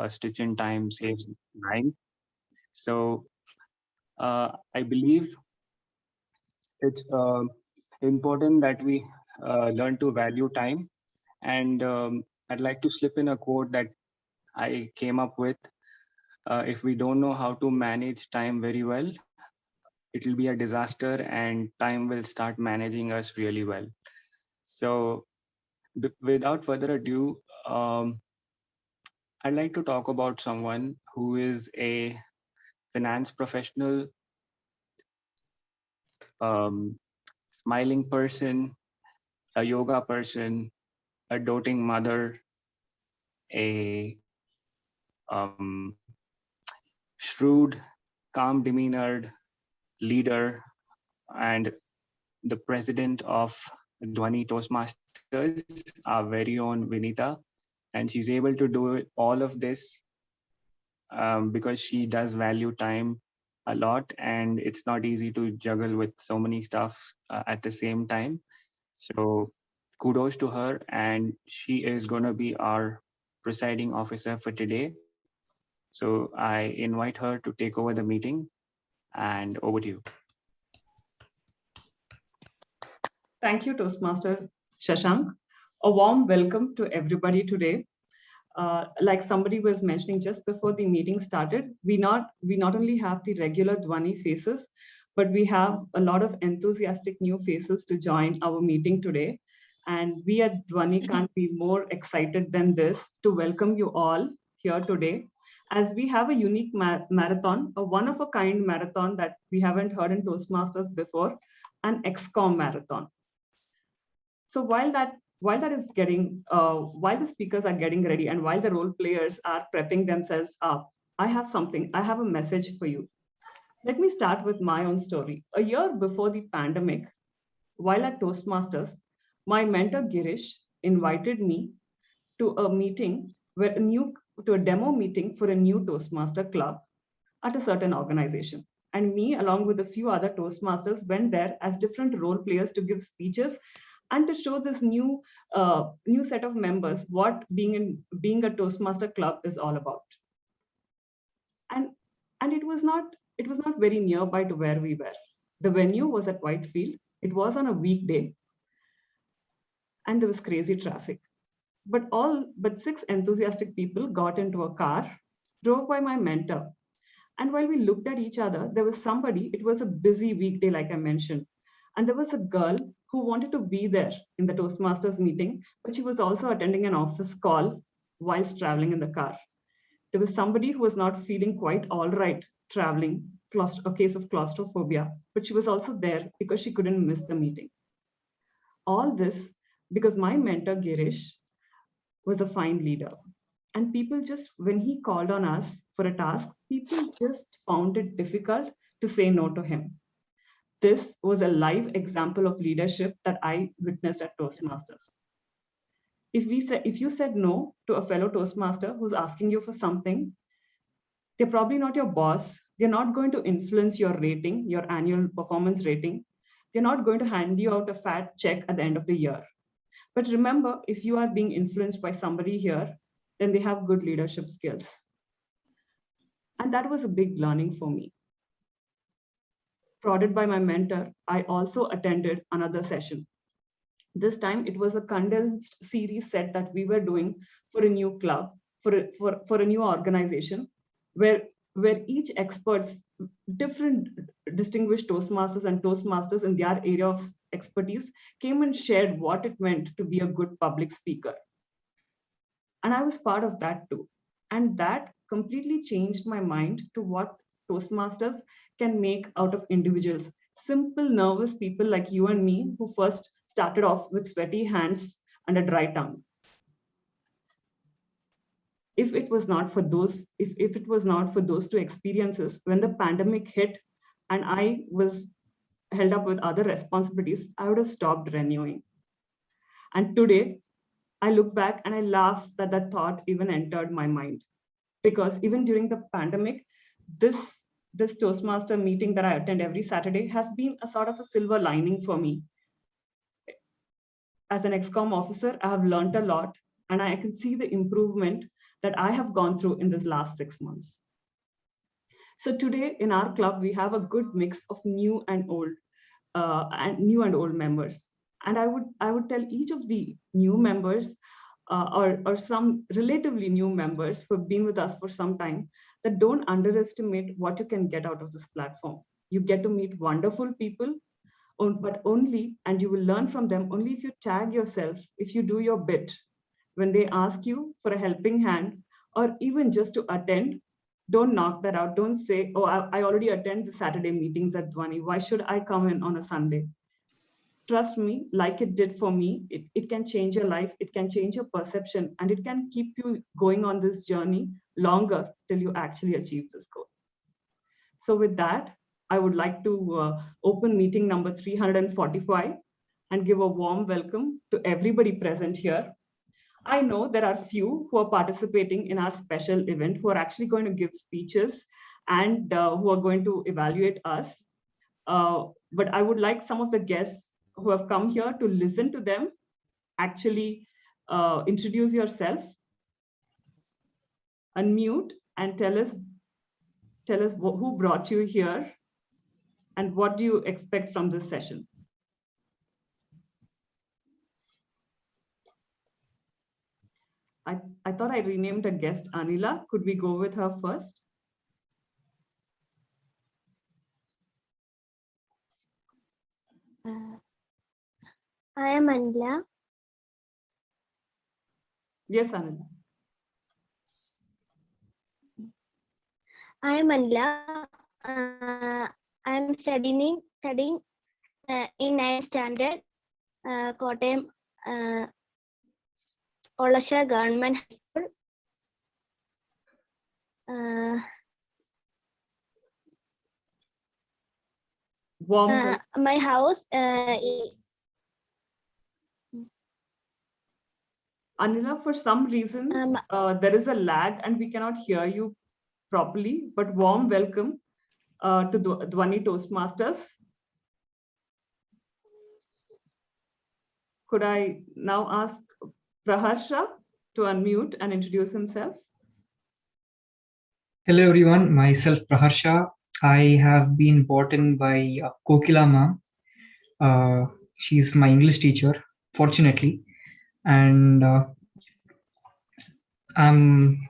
stitch in time saves nine. So I believe it's important that we learn to value time. And I'd like to slip in a quote that I came up with. If we don't know how to manage time very well, it'll be a disaster and time will start managing us really well. So, without further ado, I'd like to talk about someone who is a finance professional, um, smiling person, a yoga person, a doting mother, a shrewd, calm demeanored leader, and the president of Dhwani Toastmasters, our very own Vinita. And she's able to do all of this because she does value time a lot, and it's not easy to juggle with so many stuff at the same time. So kudos to her, and she is going to be our presiding officer for today. So I invite her to take over the meeting, and over to you. Thank you, Toastmaster Shashank. A warm welcome to everybody today. Like somebody was mentioning just before the meeting started, we not only have the regular Dhwani faces, but we have a lot of enthusiastic new faces to join our meeting today. And we at Dhwani can't be more excited than this to welcome you all here today, as we have a unique marathon, a one-of-a-kind marathon that we haven't heard in Toastmasters before, an XCOM marathon. So while that is getting, while the speakers are getting ready and while the role players are prepping themselves up, I have a message for you. Let me start with my own story. A year before the pandemic, while at Toastmasters, my mentor Girish invited me to a meeting where to a demo meeting for a new Toastmaster club at a certain organization. And me, along with a few other Toastmasters, went there as different role players to give speeches and to show this new set of members what being a Toastmaster club is all about. And it was not very nearby to where we were. The venue was at Whitefield. It was on a weekday, and there was crazy traffic. But six enthusiastic people got into a car, drove by my mentor, and while we looked at each other, there was somebody. It was a busy weekday, like I mentioned, and there was a girl who wanted to be there in the Toastmasters meeting, but she was also attending an office call whilst traveling in the car. There was somebody who was not feeling quite all right traveling, a case of claustrophobia, but she was also there because she couldn't miss the meeting. All this because my mentor, Girish, was a fine leader. And people just, when he called on us for a task, people just found it difficult to say no to him. This was a live example of leadership that I witnessed at Toastmasters. If you said no to a fellow Toastmaster who's asking you for something, they're probably not your boss. They're not going to influence your rating, your annual performance rating. They're not going to hand you out a fat check at the end of the year. But remember, if you are being influenced by somebody here, then they have good leadership skills. And that was a big learning for me. Prodded by my mentor, I also attended another session. This time it was a condensed series set that we were doing for a new club, for a new organization, where each experts, different distinguished Toastmasters and Toastmasters in their area of expertise, came and shared what it meant to be a good public speaker. And I was part of that too. And that completely changed my mind to what Toastmasters can make out of individuals. Simple, nervous people like you and me who first started off with sweaty hands and a dry tongue. If it was not for those two experiences, when the pandemic hit and I was held up with other responsibilities, I would have stopped renewing. And today, I look back and I laugh that that thought even entered my mind. Because even during the pandemic, this Toastmaster meeting that I attend every Saturday has been a sort of a silver lining for me. As an XCOM officer, I have learned a lot and I can see the improvement that I have gone through in this last 6 months. So today in our club, we have a good mix of new and old members. And I would tell each of the new members or some relatively new members who have been with us for some time that don't underestimate what you can get out of this platform. You get to meet wonderful people, but only, and you will learn from them only if you tag yourself, if you do your bit. When they ask you for a helping hand or even just to attend, don't knock that out. Don't say, oh, I already attend the Saturday meetings at Dhwani. Why should I come in on a Sunday? Trust me, like it did for me, it can change your life, it can change your perception, and it can keep you going on this journey longer till you actually achieve this goal. So with that, I would like to open meeting number 345 and give a warm welcome to everybody present here. I know there are few who are participating in our special event who are actually going to give speeches and who are going to evaluate us. But I would like some of the guests who have come here to listen to them actually introduce yourself, unmute, and tell us who brought you here and what do you expect from this session. I thought I renamed a guest Anila. Could we go with her first? I am Anila. Yes, Anila. I am Anila. I am studying in 9th standard, Kottayam Olasha Government High School. My house. Anila, for some reason, there is a lag and we cannot hear you properly, but warm welcome to Dhwani Toastmasters. Could I now ask Praharsha to unmute and introduce himself? Hello everyone, myself Praharsha. I have been brought in by Kokila ma'am. She's my English teacher, fortunately, and I'm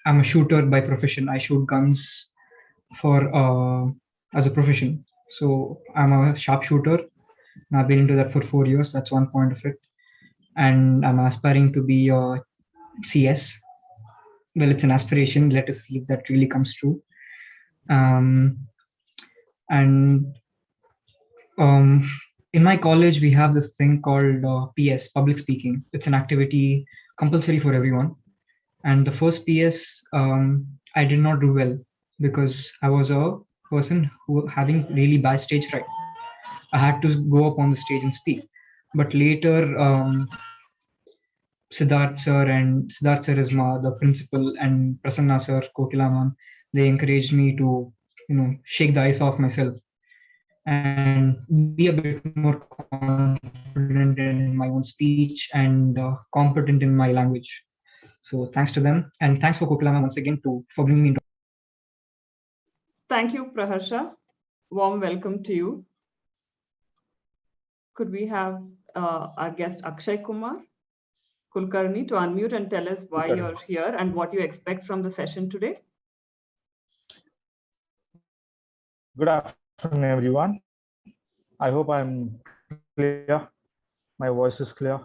a shooter by profession. I shoot guns for as a profession. So I'm a sharpshooter. I've been into that for 4 years. That's one point of it, and I'm aspiring to be a CS. Well, it's an aspiration. Let us see if that really comes true. In my college, we have this thing called PS, public speaking. It's an activity compulsory for everyone. And the first PS, I did not do well because I was a person who having really bad stage fright. I had to go up on the stage and speak. But later, Siddharth sir is the principal, and Prasanna sir, Kokila ma'am, they encouraged me to, shake the ice off myself and be a bit more confident in my own speech and competent in my language. So thanks to them, and thanks for Kokila ma'am once again for bringing me into. Thank you, Praharsha. Warm welcome to you. Could we have our guest Akshay Kumar Kulkarni to unmute and tell us why you're here and what you expect from the session today? Good afternoon, everyone. I hope I'm clear. My voice is clear.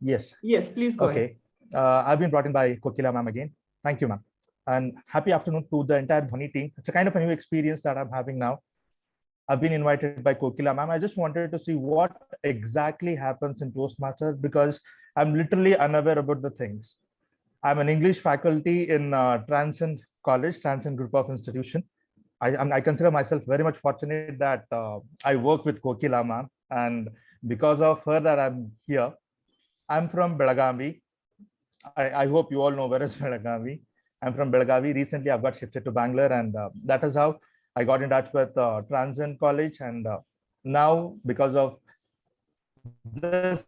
Yes. Yes, please go ahead. I've been brought in by Kokila ma'am again. Thank you, ma'am. And happy afternoon to the entire Dhwani team. It's a kind of a new experience that I'm having now. I've been invited by Kokila ma'am. I just wanted to see what exactly happens in Toastmasters because I'm literally unaware about the things. I'm an English faculty in Transcend College, Transcend Group of Institution. I consider myself very much fortunate that I work with Kokila ma'am, and because of her that I'm here. I'm from Belagavi. I hope you all know where is Belagavi. I'm from Belagavi. Recently, I've got shifted to Bangalore, and that is how I got in touch with Transcend College. And now, because of this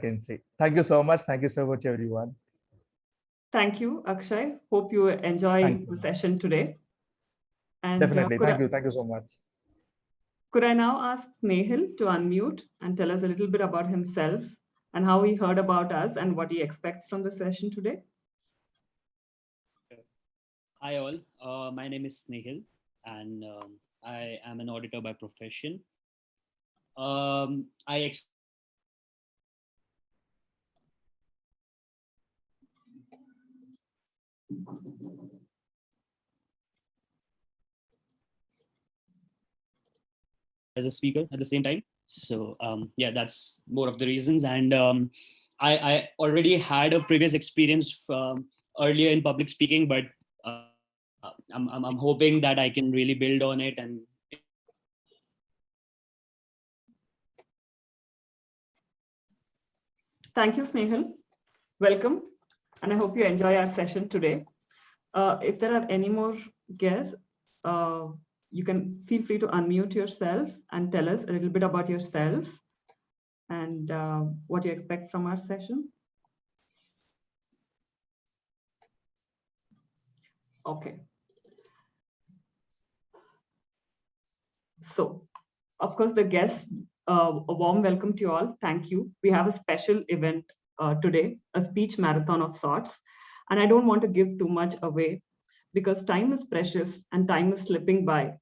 can say. Thank you so much. Thank you so much, everyone. Thank you, Akshay. Hope you enjoy Thank you. the session today. And Definitely. Thank you. Thank you so much. Could I now ask Snehal to unmute and tell us a little bit about himself and how he heard about us and what he expects from the session today? Hi all, my name is Snehal and I am an auditor by profession. As a speaker at the same time. So yeah, that's more of the reasons. And I already had a previous experience earlier in public speaking, but I'm hoping that I can really build on it. And thank you, Snehal. Welcome. And I hope you enjoy our session today. If there are any more guests, you can feel free to unmute yourself and tell us a little bit about yourself and what you expect from our session. Okay. So, of course, the guests, a warm welcome to you all. Thank you. We have a special event today, a speech marathon of sorts. And I don't want to give too much away because time is precious and time is slipping by.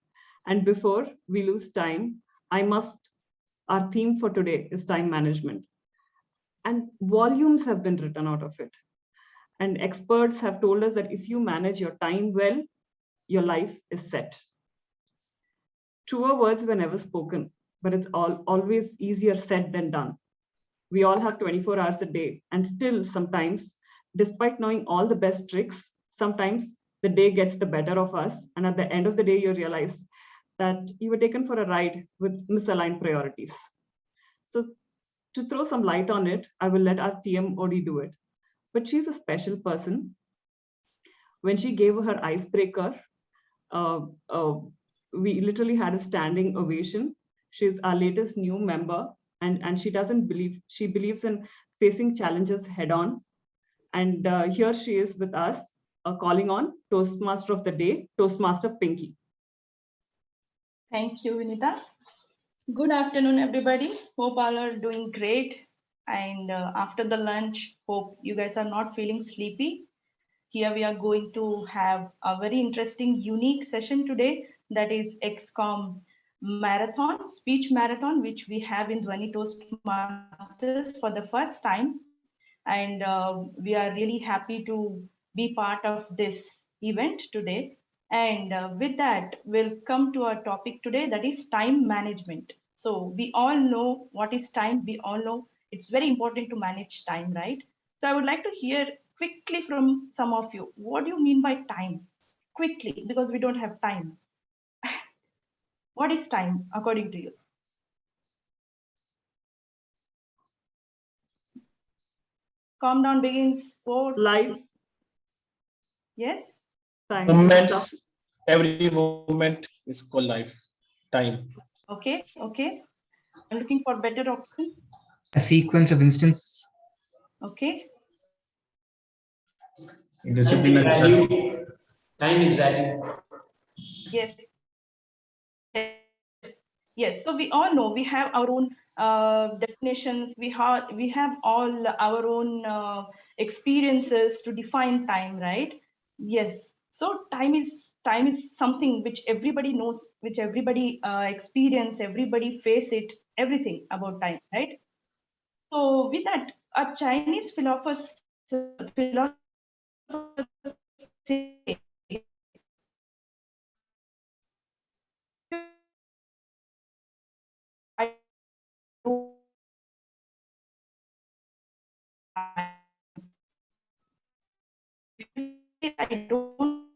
And before we lose time, our theme for today is time management. And volumes have been written out of it. And experts have told us that if you manage your time well, your life is set. Truer words were never spoken, but it's always easier said than done. We all have 24 hours a day, and still sometimes, despite knowing all the best tricks, sometimes the day gets the better of us. And at the end of the day, you realize that you were taken for a ride with misaligned priorities. So to throw some light on it, I will let our TM Odi do it. But she's a special person. When she gave her icebreaker, we literally had a standing ovation. She's our latest new member, and she believes in facing challenges head on. And here she is with us, calling on Toastmaster of the Day, Toastmaster Pinky. Thank you, Vinita. Good afternoon, everybody. Hope all are doing great. And after the lunch, hope you guys are not feeling sleepy. Here we are going to have a very interesting, unique session today. That is XCOM Marathon, speech marathon, which we have in Dhwani Toastmasters for the first time. And we are really happy to be part of this event today. And with that, we'll come to our topic today, that is time management. So we all know what is time. We all know it's very important to manage time, right? So I would like to hear quickly from some of you, what do you mean by time? Quickly, because we don't have time. What is time according to you? Calm down begins for Life. Yes. Time. Moments, every moment is called life. Time. Okay. I'm looking for better option. A sequence of instances. Okay. Discipline and value. Time is value. Yes. So we all know we have our own definitions. We have all our own experiences to define time, right? Yes. So time is something which everybody knows, which everybody experience, everybody face it, everything about time, right? So with that, a Chinese philosophers say I don't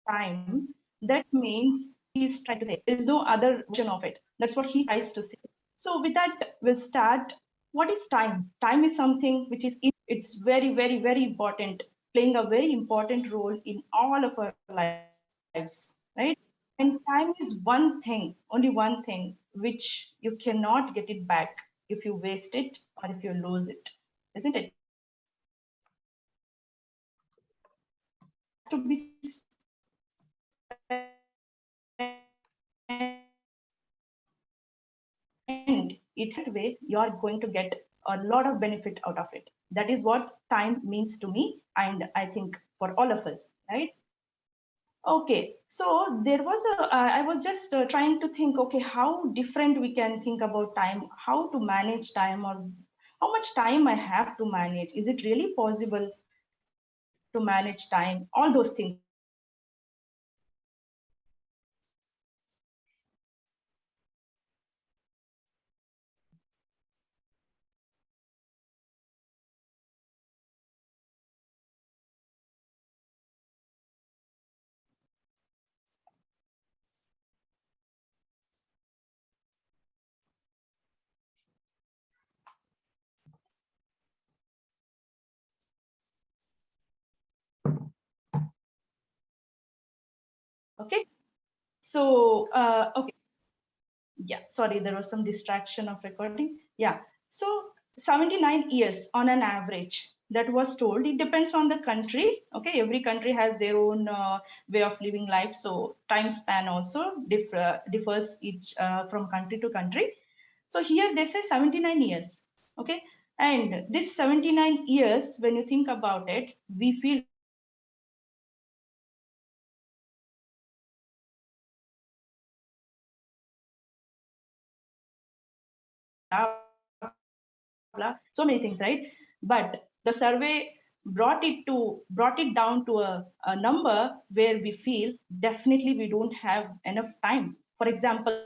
time, that means he's trying to say there's no other version of it. That's what he tries to say. So with that, we'll start. What is time? Time is something which is it's very, very, very important, playing a very important role in all of our lives, right? And time is one thing, only one thing, which you cannot get it back. if you waste it or if you lose it, isn't it? To be and it way you are going to get a lot of benefit out of it. That is what time means to me, and I think for all of us, right? Okay, so there was I was just trying to think, okay, how different we can think about time, how to manage time, or how much time I have to manage. Is it really possible to manage time? All those things. Okay, so okay. Yeah, sorry, there was some distraction of recording. Yeah, so 79 years on an average, that was told. It depends on the country. Okay, every country has their own way of living life, so time span also differs each from country to country. So here they say 79 years. Okay, and this 79 years, when you think about it, we feel so many things, right? But the survey brought it down to a number where we feel definitely we don't have enough time. For example,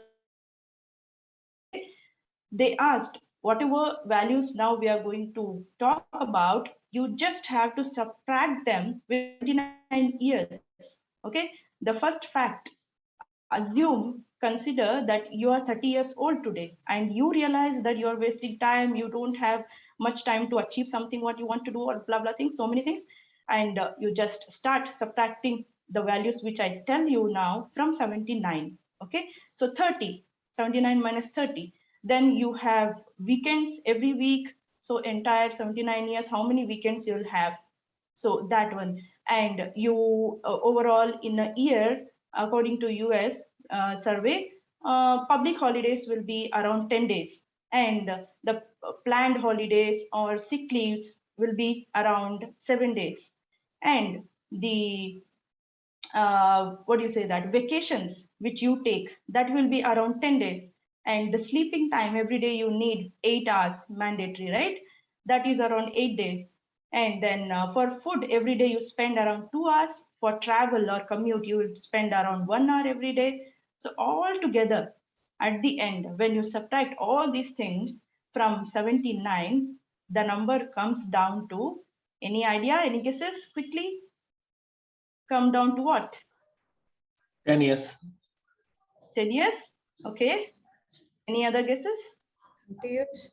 they asked whatever values now we are going to talk about, you just have to subtract them with 29 years. Okay, the first fact, consider that you are 30 years old today and you realize that you're wasting time, you don't have much time to achieve something what you want to do, or blah blah things, so many things, and you just start subtracting the values which I tell you now from 79. Okay, so 30, 79 minus 30, then you have weekends every week. So entire 79 years, how many weekends you'll have? So that one. And you overall in a year, according to US survey, public holidays will be around 10 days, and the planned holidays or sick leaves will be around 7 days, and the what do you say, that vacations which you take, that will be around 10 days, and the sleeping time every day you need 8 hours mandatory, right? That is around 8 days. And then for food every day you spend around 2 hours. For travel or commute you will spend around 1 hour every day. So all together, at the end, when you subtract all these things from 79, the number comes down to, any idea, any guesses quickly? Come down to what? 10 years. 10 years? Okay. Any other guesses? 20 years.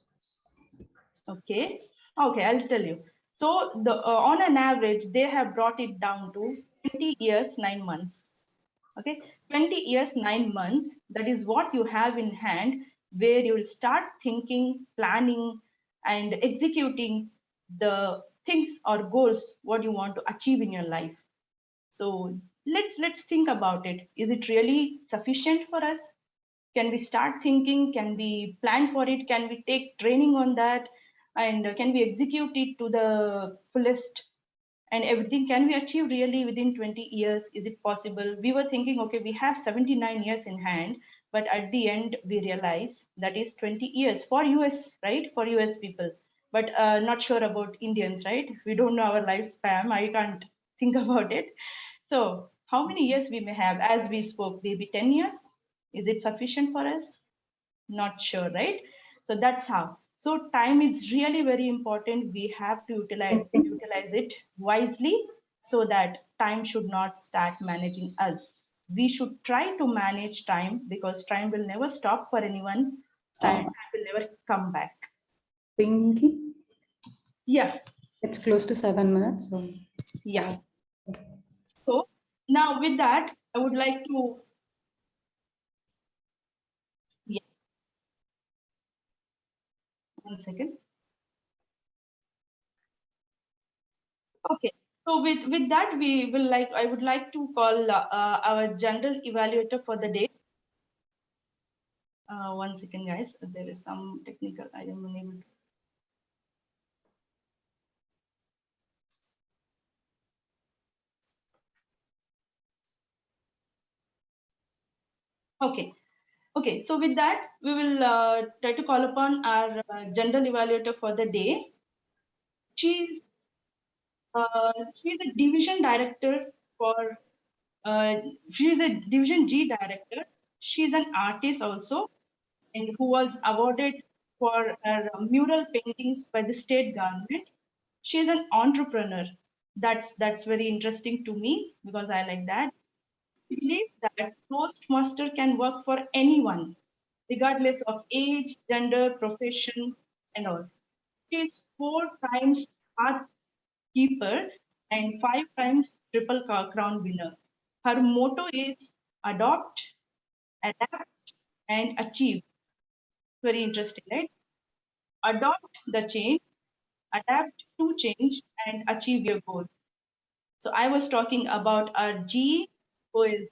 Okay. Okay, I'll tell you. So the on an average, they have brought it down to 20 years, 9 months. Okay, 20 years, 9 months. That is what you have in hand, where you will start thinking, planning, and executing the things or goals what you want to achieve in your life. So let's think about it. Is it really sufficient for us? Can we start thinking? Can we plan for it? Can we take training on that? And can we execute it to the fullest? And everything, can we achieve really within 20 years? Is it possible? We were thinking, okay, we have 79 years in hand, but at the end we realize that is 20 years for US, right? For US people, but not sure about Indians, right? We don't know our lifespan. I can't think about it. So how many years we may have? As we spoke, maybe 10 years. Is it sufficient for us? Not sure, right? So that's how. So time is really very important. We have to utilize it wisely, so that time should not start managing us. We should try to manage time, because time will never stop for anyone. Time will never come back. Pinky, Yeah, it's close to 7 minutes. So yeah. So now with that, I would like to, yeah. 1 second. Okay. So with that, I would like to call our general evaluator for the day. 1 second, guys. There is some technical, I am unable to. Okay. Okay. So with that, we will try to call upon our general evaluator for the day. She's a division director for. She's a Division G director. She's an artist also, and who was awarded for her mural paintings by the state government. She's an entrepreneur. That's very interesting to me because I like that. I believe that Toastmaster can work for anyone, regardless of age, gender, profession, and all. She is 4 times Hearth Keeper and 5 times Triple Crown winner. Her motto is adopt, adapt, and achieve. Very interesting, right? Adopt the change, adapt to change, and achieve your goals. So I was talking about our G, who is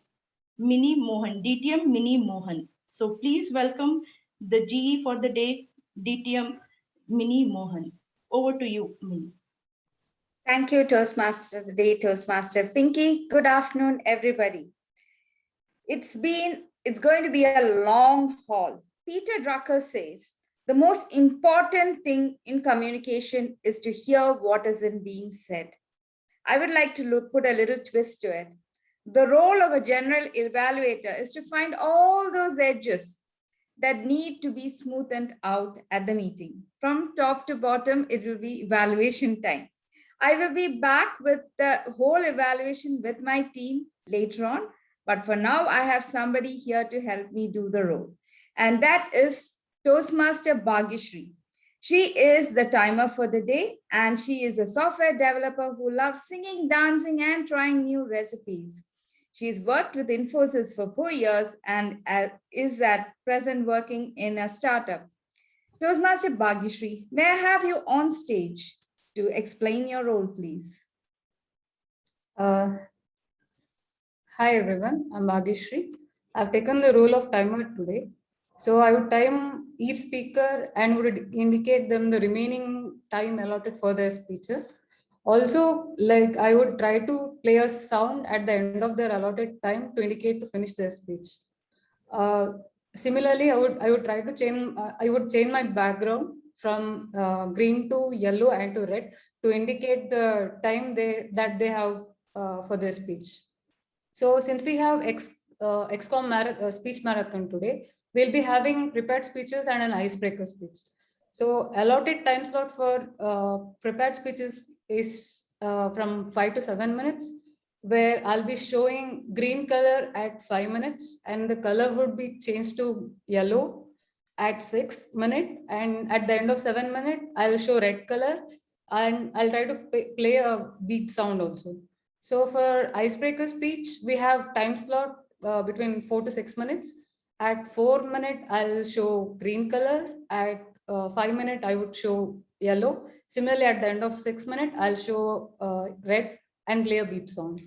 Mini Mohan, DTM Mini Mohan. So please welcome the GE for the day, DTM Mini Mohan. Over to you, Mini. Thank you, Toastmaster, the day Toastmaster. Pinky, good afternoon, everybody. It's going to be a long haul. Peter Drucker says, the most important thing in communication is to hear what isn't being said. I would like to put a little twist to it. The role of a general evaluator is to find all those edges that need to be smoothened out at the meeting. From top to bottom, it will be evaluation time. I will be back with the whole evaluation with my team later on, but for now, I have somebody here to help me do the role, and that is Toastmaster Bhagyashree. She is the timer for the day, and she is a software developer who loves singing, dancing, and trying new recipes. She's worked with Infosys for 4 years and is at present working in a startup. Toastmaster Bhagyashree, may I have you on stage to explain your role, please? Hi everyone, I'm Bhagyashree. I've taken the role of timer today. So I would time each speaker and would indicate them the remaining time allotted for their speeches. Also, like I would try to play a sound at the end of their allotted time to indicate to finish their speech. Similarly, I would try to change my background from green to yellow and to red to indicate the time that they have for their speech. So since we have XCOM speech marathon today, we'll be having prepared speeches and an icebreaker speech. So allotted time slot for prepared speeches is from 5 to 7 minutes, where I'll be showing green color at 5 minutes, and the color would be changed to yellow at 6 minutes. And at the end of 7 minutes, I'll show red color, and I'll try to play a beep sound also. So for icebreaker speech, we have time slot between 4 to 6 minutes. At 4 minutes, I'll show green color. At 5 minutes, I would show yellow. Similarly, at the end of 6 minutes, I'll show red and play a beep sound.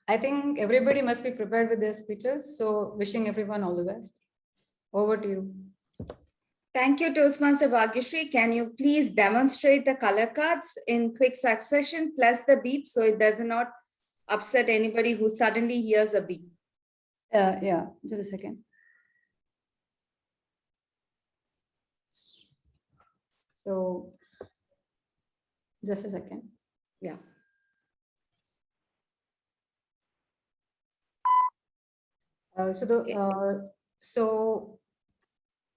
I think everybody must be prepared with their speeches. So wishing everyone all the best. Over to you. Thank you, Toastmaster Bhagyashree. Can you please demonstrate the color cards in quick succession plus the beep so it does not upset anybody who suddenly hears a beep? Yeah, just a second. So, just a second. Yeah. So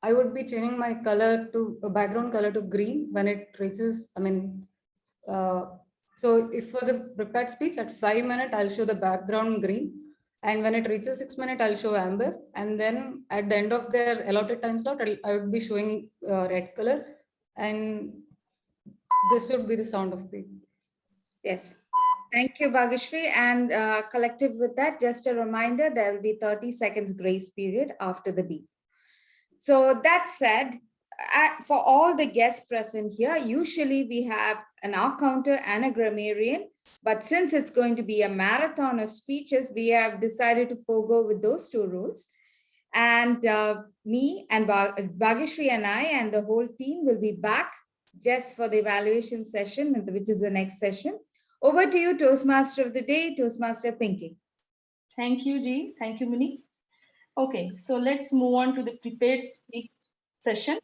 I would be changing my color to background color to green when it reaches, so if for the prepared speech at 5 minutes, I'll show the background green. And when it reaches 6 minutes, I'll show amber. And then at the end of their allotted time slot, I would be showing red color. And this would be the sound of beep. Yes. Thank you, Bhagyashree. And collective with that, just a reminder, there will be 30 seconds grace period after the beep. So that said, for all the guests present here, usually we have an art counter and a grammarian, but since it's going to be a marathon of speeches, we have decided to forego with those two rules. And me and Bhageshri and I and the whole team will be back just for the evaluation session, which is the next session. Over to you, Toastmaster of the Day, Toastmaster Pinky. Thank you, G. Thank you, Mini. Okay, so let's move on to the prepared speech session.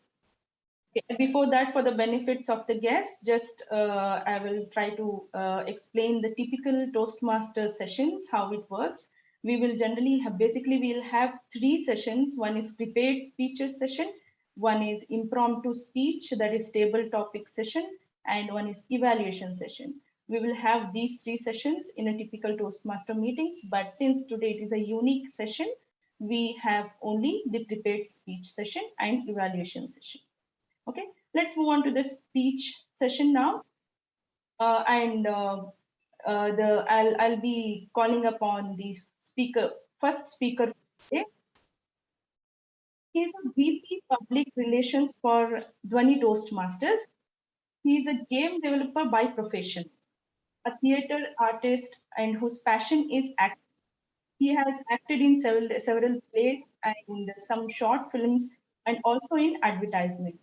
Okay, before that, for the benefits of the guests, just I will try to explain the typical Toastmaster sessions, how it works. We will generally have, basically we'll have 3 sessions. One is prepared speeches session, one is impromptu speech, that is table topic session, and one is evaluation session. We will have these 3 sessions in a typical Toastmaster meetings, but since today it is a unique session, we have only the prepared speech session and evaluation session. Okay, let's move on to the speech session now. I'll be calling upon the first speaker today. He is a VP Public Relations for Dhwani Toastmasters. He is a game developer by profession, a theater artist, and whose passion is acting. He has acted in several plays and some short films, and also in advertisement.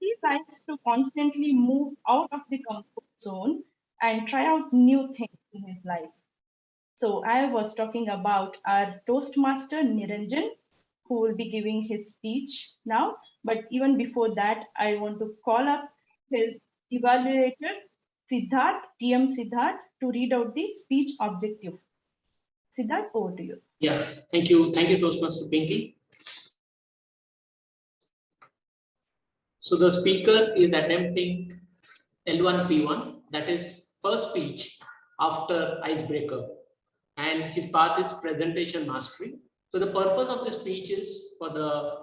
He likes to constantly move out of the comfort zone and try out new things in his life. So I was talking about our Toastmaster Niranjan, who will be giving his speech now. But even before that, I want to call up his evaluator, Siddharth, TM Siddharth, to read out the speech objective. Siddharth, over to you. Yeah, thank you. Thank you, Toastmaster Pinky. So the speaker is attempting L1P1, that is first speech after icebreaker, and his path is presentation mastery. So the purpose of the speech is for the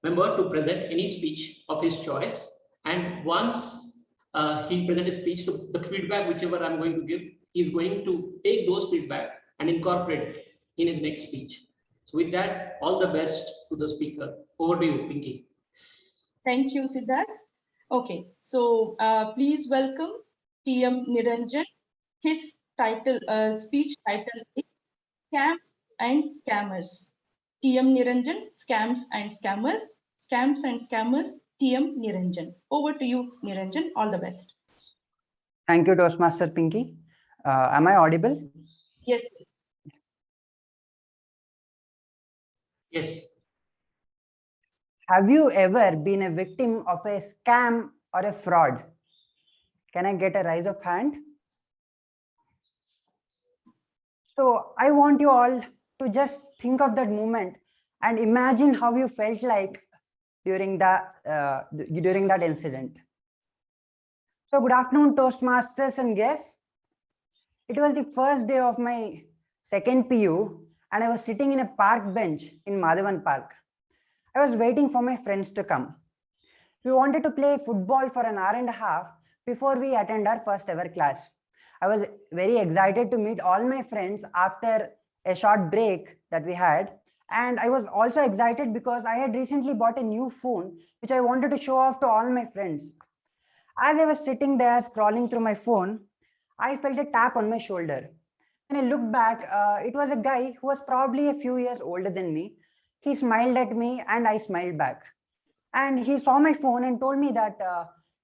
member to present any speech of his choice, and once he presents his speech, so the feedback whichever I'm going to give, he's going to take those feedback and incorporate it in his next speech. So with that, all the best to the speaker. Over to you, Pinky. Thank you, Siddharth. Okay, so please welcome TM Niranjan. His title, speech title is Scams and Scammers. TM Niranjan, Scams and Scammers. Scams and Scammers, TM Niranjan. Over to you, Niranjan. All the best. Thank you, Toastmaster Pinky. Am I audible? Yes. Yes. Have you ever been a victim of a scam or a fraud? Can I get a raise of hand? So I want you all to just think of that moment and imagine how you felt like during that incident. So good afternoon, Toastmasters and guests. It was the first day of my second PU, and I was sitting in a park bench in Madhavan Park. I was waiting for my friends to come. We wanted to play football for an hour and a half before we attend our first ever class. I was very excited to meet all my friends after a short break that we had. And I was also excited because I had recently bought a new phone, which I wanted to show off to all my friends. As I was sitting there scrolling through my phone, I felt a tap on my shoulder. When I looked back, it was a guy who was probably a few years older than me. He smiled at me and I smiled back. And he saw my phone and told me that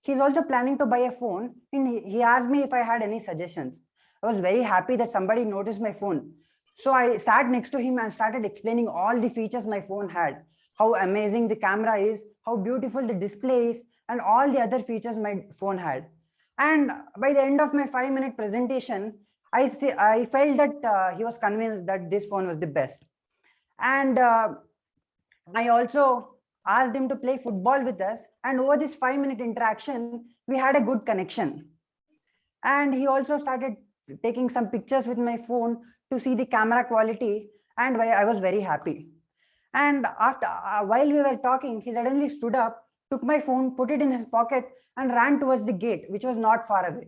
he's also planning to buy a phone. And he asked me if I had any suggestions. I was very happy that somebody noticed my phone. So I sat next to him and started explaining all the features my phone had, how amazing the camera is, how beautiful the display is, and all the other features my phone had. And by the end of my 5-minute presentation, I felt that he was convinced that this phone was the best. And I also asked him to play football with us. And over this 5-minute interaction, we had a good connection. And he also started taking some pictures with my phone to see the camera quality. And I was very happy. And after while we were talking, he suddenly stood up, took my phone, put it in his pocket, and ran towards the gate, which was not far away.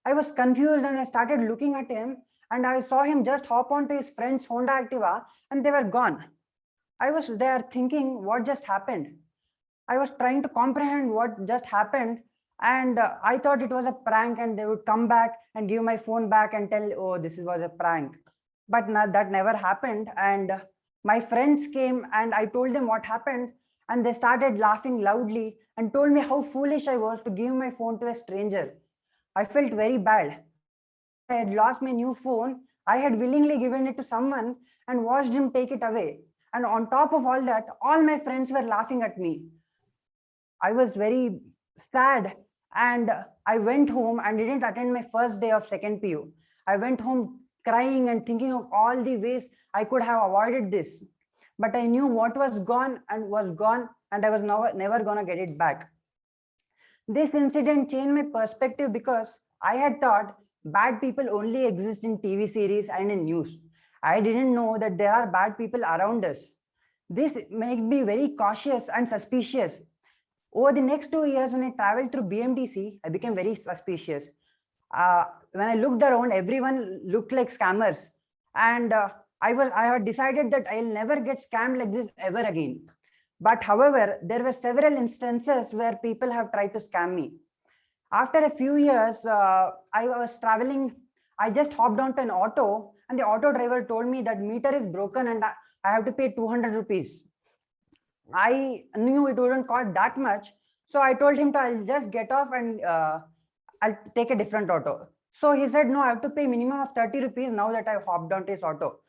I was confused and I started looking at him, and I saw him just hop onto his friend's Honda Activa and they were gone. I was there thinking what just happened. I was trying to comprehend what just happened, and I thought it was a prank and they would come back and give my phone back and tell, oh, this was a prank. But that never happened. And my friends came and I told them what happened, and they started laughing loudly and told me how foolish I was to give my phone to a stranger. I felt very bad. I had lost my new phone. I had willingly given it to someone and watched him take it away. And on top of all that, all my friends were laughing at me. I was very sad, and I went home and didn't attend my first day of second PU. I went home crying and thinking of all the ways I could have avoided this. But I knew what was gone, and I was never gonna get it back. This incident changed my perspective because I had thought bad people only exist in TV series and in news. I didn't know that there are bad people around us. This made me very cautious and suspicious. Over the next 2 years, when I traveled through BMTC, I became very suspicious. When I looked around, everyone looked like scammers. And I had decided that I'll never get scammed like this ever again. But however, there were several instances where people have tried to scam me. After a few years, I was traveling. I just hopped onto an auto, and the auto driver told me that meter is broken and I have to pay 200 rupees. I knew it wouldn't cost that much. So I told him I'll just get off and I'll take a different auto. So he said, no, I have to pay minimum of 30 rupees now that I hopped onto his auto.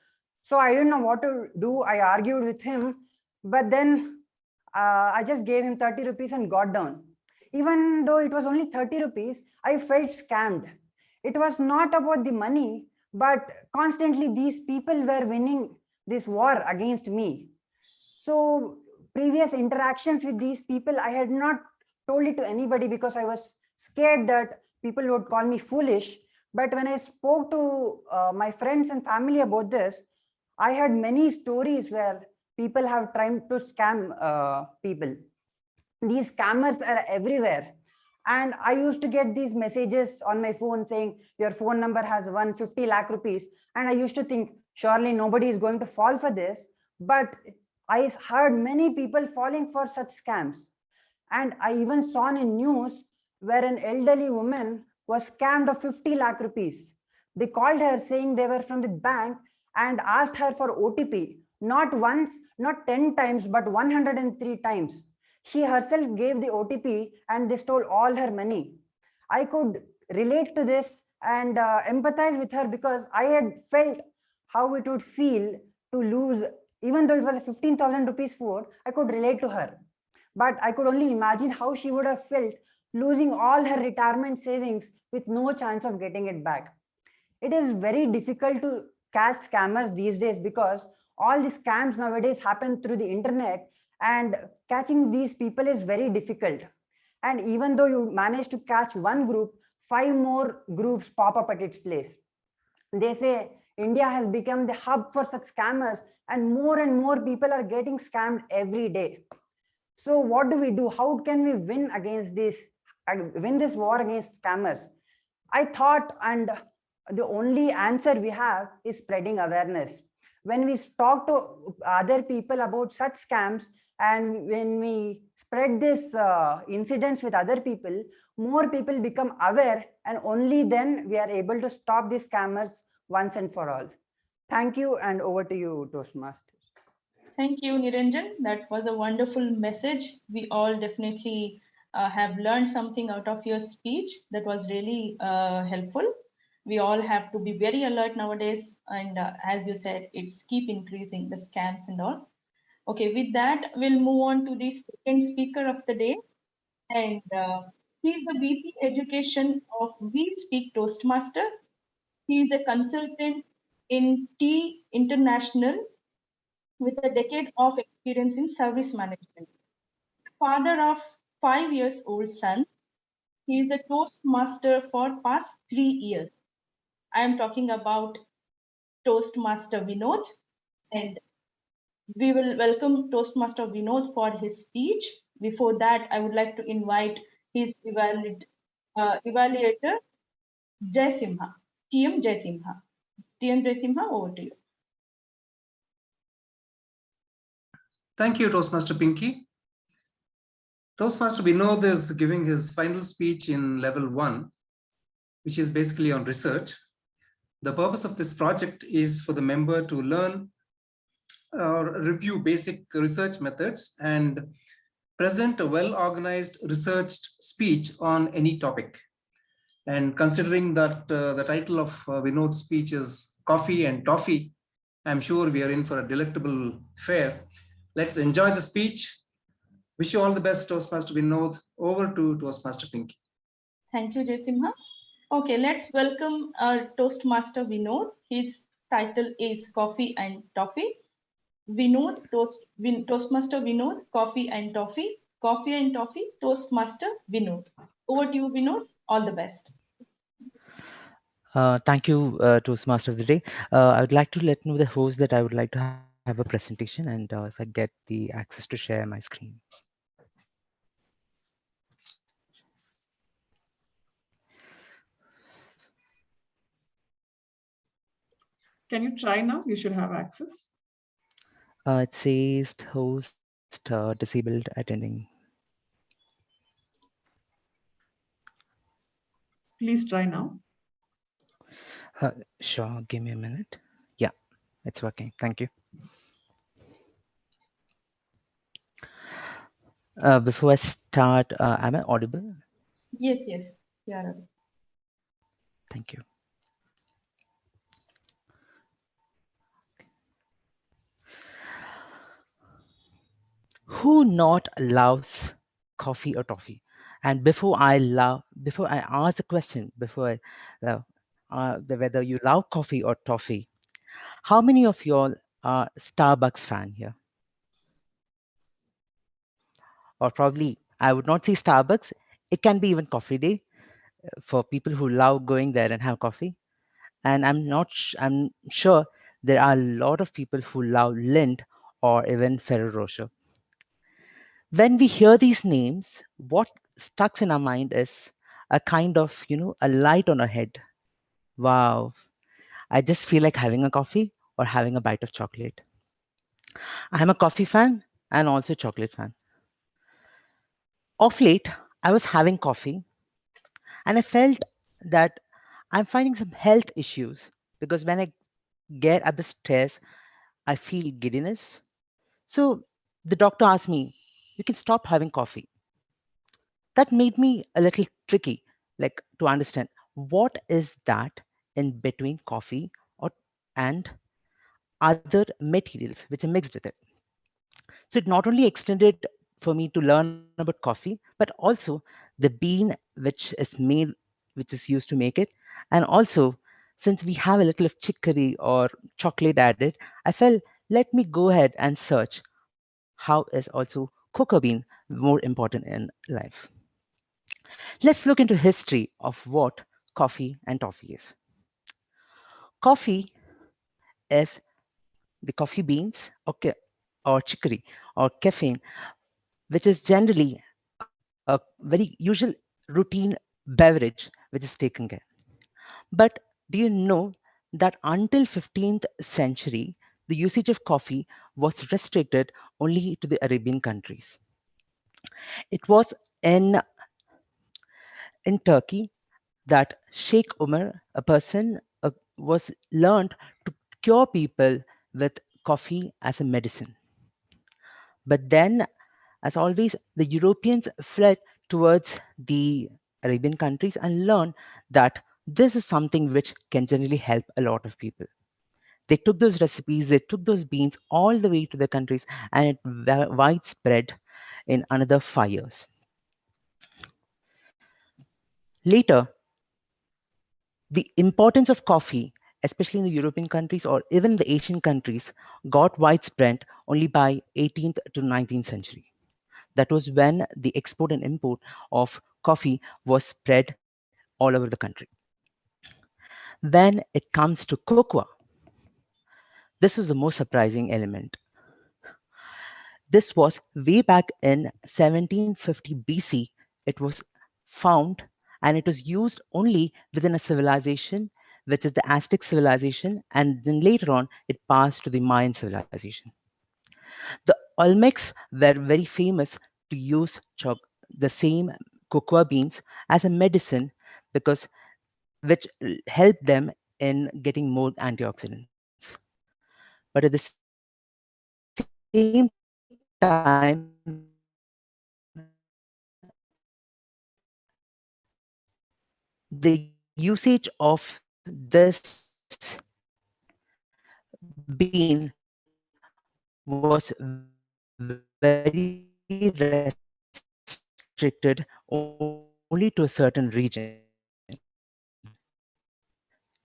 So I didn't know what to do. I argued with him, but then I just gave him 30 rupees and got down. Even though it was only 30 rupees, I felt scammed. It was not about the money, but constantly these people were winning this war against me. So previous interactions with these people, I had not told it to anybody because I was scared that people would call me foolish. But when I spoke to my friends and family about this, I had many stories where people have tried to scam people. These scammers are everywhere. And I used to get these messages on my phone saying, your phone number has 150 lakh rupees. And I used to think, surely nobody is going to fall for this. But I heard many people falling for such scams. And I even saw in news where an elderly woman was scammed of 50 lakh rupees. They called her saying they were from the bank and asked her for OTP, not once, not 10 times, but 103 times. She herself gave the OTP and they stole all her money. I could relate to this and empathize with her because I had felt how it would feel to lose, even though it was a 15,000 rupees phone, I could relate to her. But I could only imagine how she would have felt losing all her retirement savings with no chance of getting it back. It is very difficult to catch scammers these days because all the scams nowadays happen through the internet, and catching these people is very difficult. And even though you manage to catch one group, 5 more groups pop up at its place. They say India has become the hub for such scammers, and more people are getting scammed every day. So what do we do? How can we win against win this war against scammers? I thought, and the only answer we have is spreading awareness. When we talk to other people about such scams, and when we spread this incidents with other people, more people become aware, and only then we are able to stop these scammers once and for all. Thank you, and over to you, Toastmasters. Thank you, Niranjan. That was a wonderful message. We all definitely have learned something out of your speech. That was really helpful. We all have to be very alert nowadays. And as you said, it's keep increasing the scams and all. Okay, with that, we'll move on to the second speaker of the day. And he's the VP Education of We Speak Toastmaster. He is a consultant in T International with a decade of experience in service management. Father of 5-year-old son, he is a Toastmaster for past 3 years. I am talking about Toastmaster Vinod, and we will welcome Toastmaster Vinod for his speech. Before that, I would like to invite his evaluator, Jaisimha, TM Jaisimha. TM Jaisimha, over to you. Thank you, Toastmaster Pinky. Toastmaster Vinod is giving his final speech in level 1, which is basically on research. The purpose of this project is for the member to learn or review basic research methods and present a well-organized researched speech on any topic. And considering that the title of Vinod's speech is Coffee and Toffee, I'm sure we are in for a delectable fare. Let's enjoy the speech. Wish you all the best, Toastmaster Vinod. Over to Toastmaster Pinky. Thank you, Jaisimha. Okay, let's welcome our Toastmaster Vinod. His title is Coffee and Toffee. Toastmaster Vinod, Coffee and Toffee. Coffee and Toffee, Toastmaster Vinod. Over to you, Vinod. All the best. Thank you, Toastmaster of the Day. I would like to let know the host that I would like to have a presentation, and if I get the access to share my screen. Can you try now? You should have access. It says host disabled attending. Please try now. Sure, give me a minute. Yeah, it's working. Thank you. Before I start, am I audible? Yes, yes. Yeah. Thank you. Who not loves coffee or toffee? And before I ask the question, whether you love coffee or toffee, how many of y'all are Starbucks fan here? Or probably, I would not say Starbucks. It can be even Coffee Day for people who love going there and have coffee. And I'm sure there are a lot of people who love Lind or even Ferrero Rocher. When we hear these names, what stuck in our mind is a kind of, a light on our head. Wow, I just feel like having a coffee or having a bite of chocolate. I'm a coffee fan and also a chocolate fan. Of late, I was having coffee and I felt that I'm finding some health issues because when I get up the stairs, I feel giddiness. So the doctor asked me, you can stop having coffee. That made me a little tricky, like to understand what is that in between coffee and other materials which are mixed with it. So it not only extended for me to learn about coffee, but also the bean which is used to make it. And also, since we have a little of chicory or chocolate added, I felt let me go ahead and search how is also cocoa bean more important in life. Let's look into history of what coffee and toffee is. Coffee is the coffee beans or chicory or caffeine, which is generally a very usual routine beverage which is taken care. But do you know that until 15th century, the usage of coffee was restricted only to the Arabian countries? It was in Turkey that Sheikh Umar, a person, was learned to cure people with coffee as a medicine. But then, as always, the Europeans fled towards the Arabian countries and learned that this is something which can generally help a lot of people. They took those recipes, they took those beans all the way to the countries, and it widespread in another 5 years. Later, the importance of coffee, especially in the European countries or even the Asian countries, got widespread only by 18th to 19th century. That was when the export and import of coffee was spread all over the country. When it comes to cocoa, this was the most surprising element. This was way back in 1750 BC. It was found and it was used only within a civilization, which is the Aztec civilization, and then later on it passed to the Mayan civilization. The Olmecs were very famous to use the same cocoa beans as a medicine because which helped them in getting more antioxidants. But at the same time, the usage of this bean was very restricted only to a certain region.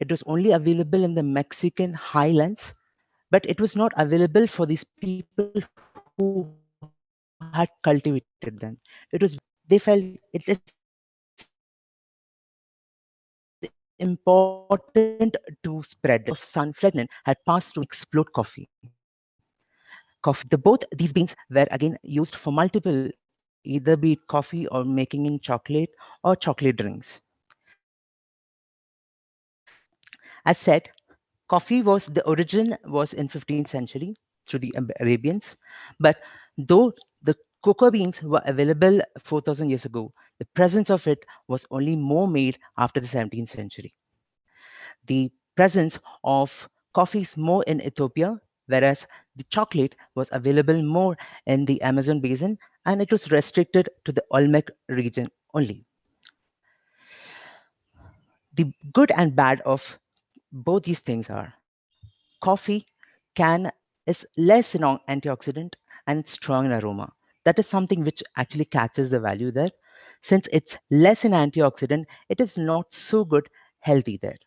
It was only available in the Mexican highlands, but it was not available for these people who had cultivated them. It was they felt it is important to spread of sun Ferdinand had passed to explode coffee. Both these beans were again used for multiple, either be it coffee or making in chocolate or chocolate drinks. As said, coffee was the origin was in 15th century through the Arabians, but though the cocoa beans were available 4,000 years ago, the presence of it was only more made after the 17th century. The presence of coffee is more in Ethiopia, whereas the chocolate was available more in the Amazon basin and it was restricted to the Olmec region only. The good and bad of both these things are coffee is less in antioxidant and it's strong in aroma. That is something which actually catches the value there. Since it's less in antioxidant, it is not so good healthy there.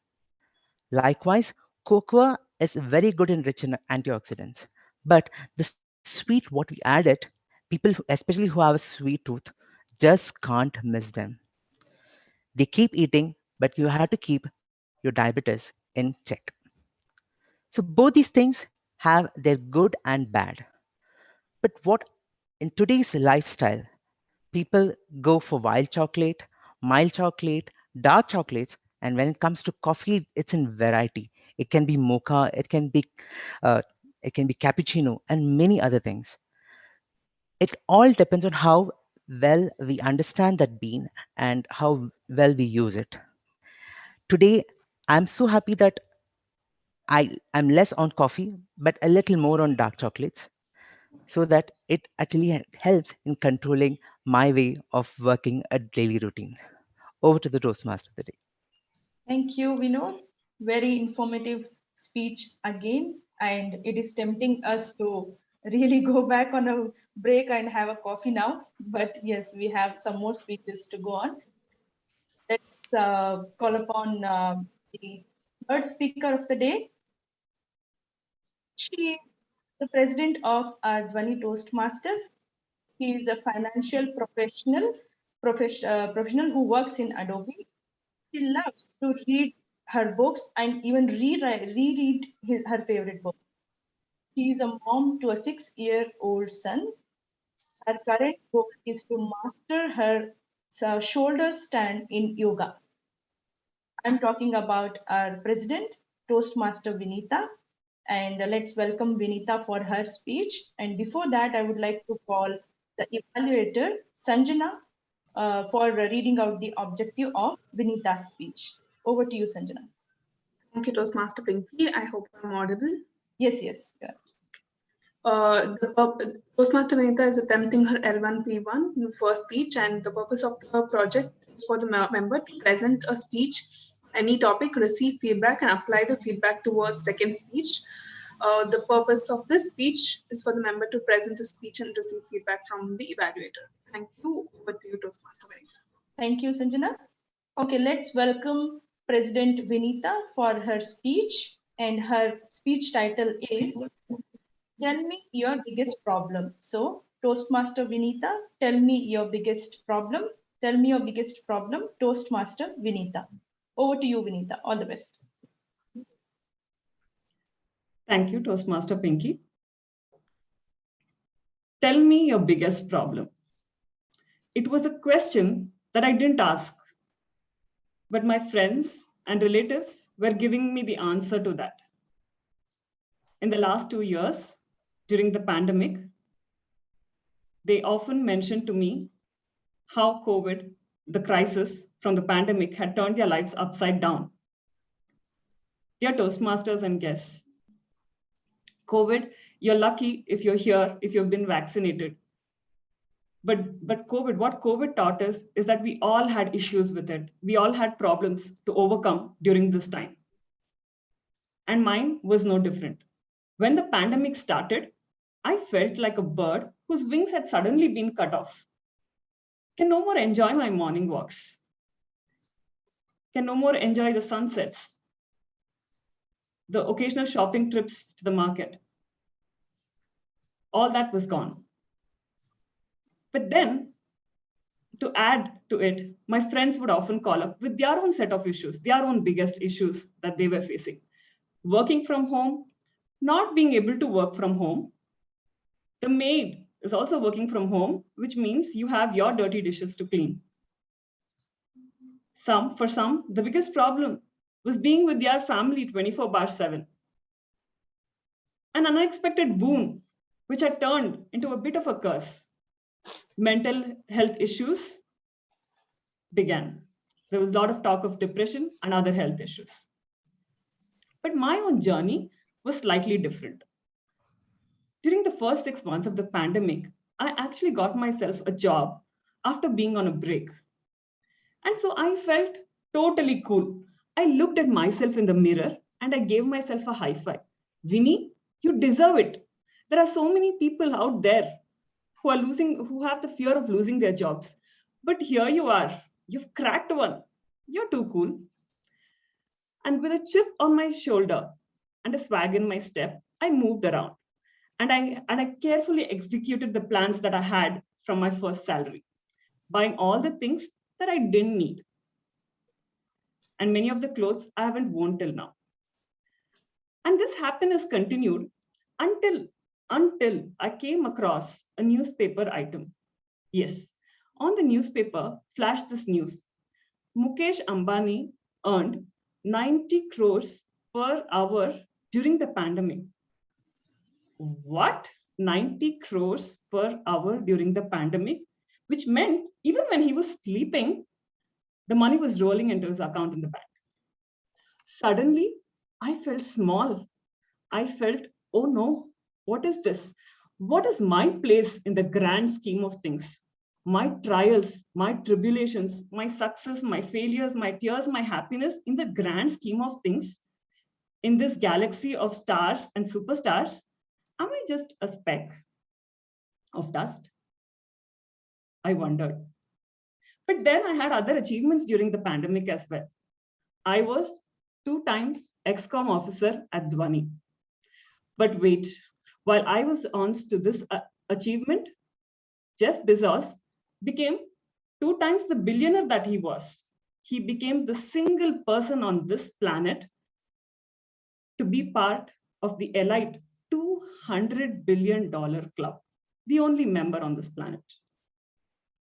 Likewise, cocoa is very good and rich in antioxidants, but the sweet what we add it, people especially who have a sweet tooth just can't miss them. They keep eating, but you have to keep your diabetes in check. So both these things have their good and bad. But what in today's lifestyle, people go for wild chocolate, mild chocolate, dark chocolates, and when it comes to coffee, it's in variety. It can be mocha, uh, it can be cappuccino, and many other things. It all depends on how well we understand that bean and how well we use it. Today, I'm so happy that I'm less on coffee, but a little more on dark chocolates, so that it actually helps in controlling my way of working a daily routine. Over to the Toastmaster of the day. Thank you, Vinod. Very informative speech again. And it is tempting us to really go back on a break and have a coffee now. But yes, we have some more speeches to go on. Let's call upon the third speaker of the day. She is the president of Dhwani Toastmasters. He is a financial professional who works in Adobe. She loves to read her books and even reread her favorite book. She is a mom to a 6-year-old son. Her current goal is to master her shoulder stand in yoga. I'm talking about our president, Toastmaster Vinita. And let's welcome Vinita for her speech. And before that, I would like to call the evaluator, Sanjana, for reading out the objective of Vinita's speech. Over to you, Sanjana. Thank you, Toastmaster Pinky. I hope I'm audible. Yes, yes. Yeah. Toastmaster Vinita is attempting her L1P1 in the first speech, and the purpose of the project is for the member to present a speech, any topic, receive feedback, and apply the feedback towards second speech. The purpose of this speech is for the member to present a speech and receive feedback from the evaluator. Thank you. Over to you, Toastmaster Vinita. Thank you, Sanjana. Okay, let's welcome President Vinita for her speech, and her speech title is Tell Me Your Biggest Problem. So, Toastmaster Vinita, tell me your biggest problem. Tell me your biggest problem, Toastmaster Vinita. Over to you, Vinita. All the best. Thank you, Toastmaster Pinky. Tell me your biggest problem. It was a question that I didn't ask, but my friends and relatives were giving me the answer to that. In the last 2 years, during the pandemic, they often mentioned to me how COVID, the crisis from the pandemic, had turned their lives upside down. Dear Toastmasters and guests, COVID, you're lucky if you're here, if you've been vaccinated. But COVID, what COVID taught us is that we all had issues with it. We all had problems to overcome during this time. And mine was no different. When the pandemic started, I felt like a bird whose wings had suddenly been cut off. Can no more enjoy my morning walks. Can no more enjoy the sunsets, the occasional shopping trips to the market. All that was gone. But then, to add to it, my friends would often call up with their own set of issues, their own biggest issues that they were facing. Working from home, not being able to work from home. The maid is also working from home, which means you have your dirty dishes to clean. For some, the biggest problem was being with their family 24/7. An unexpected boon, which had turned into a bit of a curse. Mental health issues began. There was a lot of talk of depression and other health issues. But my own journey was slightly different. During the first 6 months of the pandemic, I actually got myself a job after being on a break. And so I felt totally cool. I looked at myself in the mirror and I gave myself a high five. Vinny, you deserve it. There are so many people out there who have the fear of losing their jobs. But here you are, you've cracked one. You're too cool. And with a chip on my shoulder and a swag in my step, I moved around. And I carefully executed the plans that I had from my first salary, buying all the things that I didn't need. And many of the clothes I haven't worn till now. And this happiness continued until I came across a newspaper item. Yes, on the newspaper flashed this news. Mukesh Ambani earned 90 crores per hour during the pandemic. What? 90 crores per hour during the pandemic, which meant even when he was sleeping, the money was rolling into his account in the bank. Suddenly, I felt small. I felt, oh no, what is this? What is my place in the grand scheme of things? My trials, my tribulations, my success, my failures, my tears, my happiness in the grand scheme of things, in this galaxy of stars and superstars, am I just a speck of dust? I wondered. But then I had other achievements during the pandemic as well. I was 2 times ExCom officer at Dhwani. But wait, while I was on to this achievement, Jeff Bezos became 2 times the billionaire that he was. He became the single person on this planet to be part of the elite $200 billion club, the only member on this planet.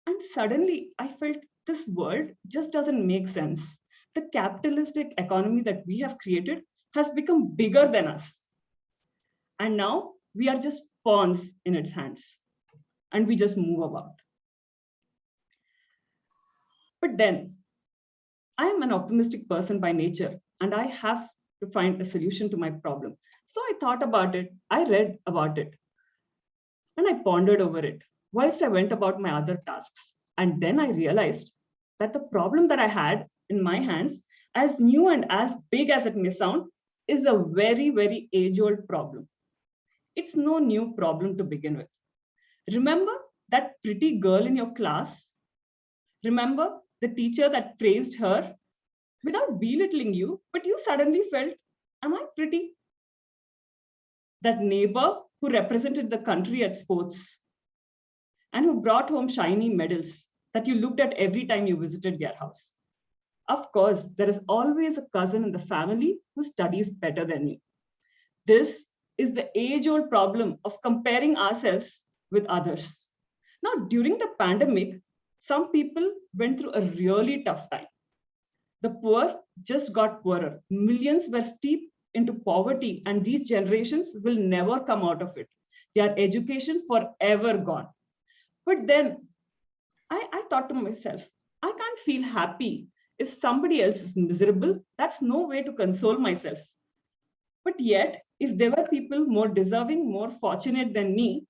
And suddenly I felt this world just doesn't make sense. The capitalistic economy that we have created has become bigger than us. And now we are just pawns in its hands and we just move about. But then I am an optimistic person by nature and I have to find a solution to my problem. So I thought about it, I read about it, and I pondered over it whilst I went about my other tasks. And then I realized that the problem that I had in my hands, as new and as big as it may sound, is a very, very age-old problem. It's no new problem to begin with. Remember that pretty girl in your class? Remember the teacher that praised her without belittling you, but you suddenly felt, am I pretty? That neighbor who represented the country at sports and who brought home shiny medals that you looked at every time you visited their house. Of course, there is always a cousin in the family who studies better than you. This is the age-old problem of comparing ourselves with others. Now, during the pandemic, some people went through a really tough time. The poor just got poorer. Millions were steeped into poverty, and these generations will never come out of it. Their education forever gone. But then I thought to myself, I can't feel happy if somebody else is miserable. That's no way to console myself. But yet, if there were people more deserving, more fortunate than me,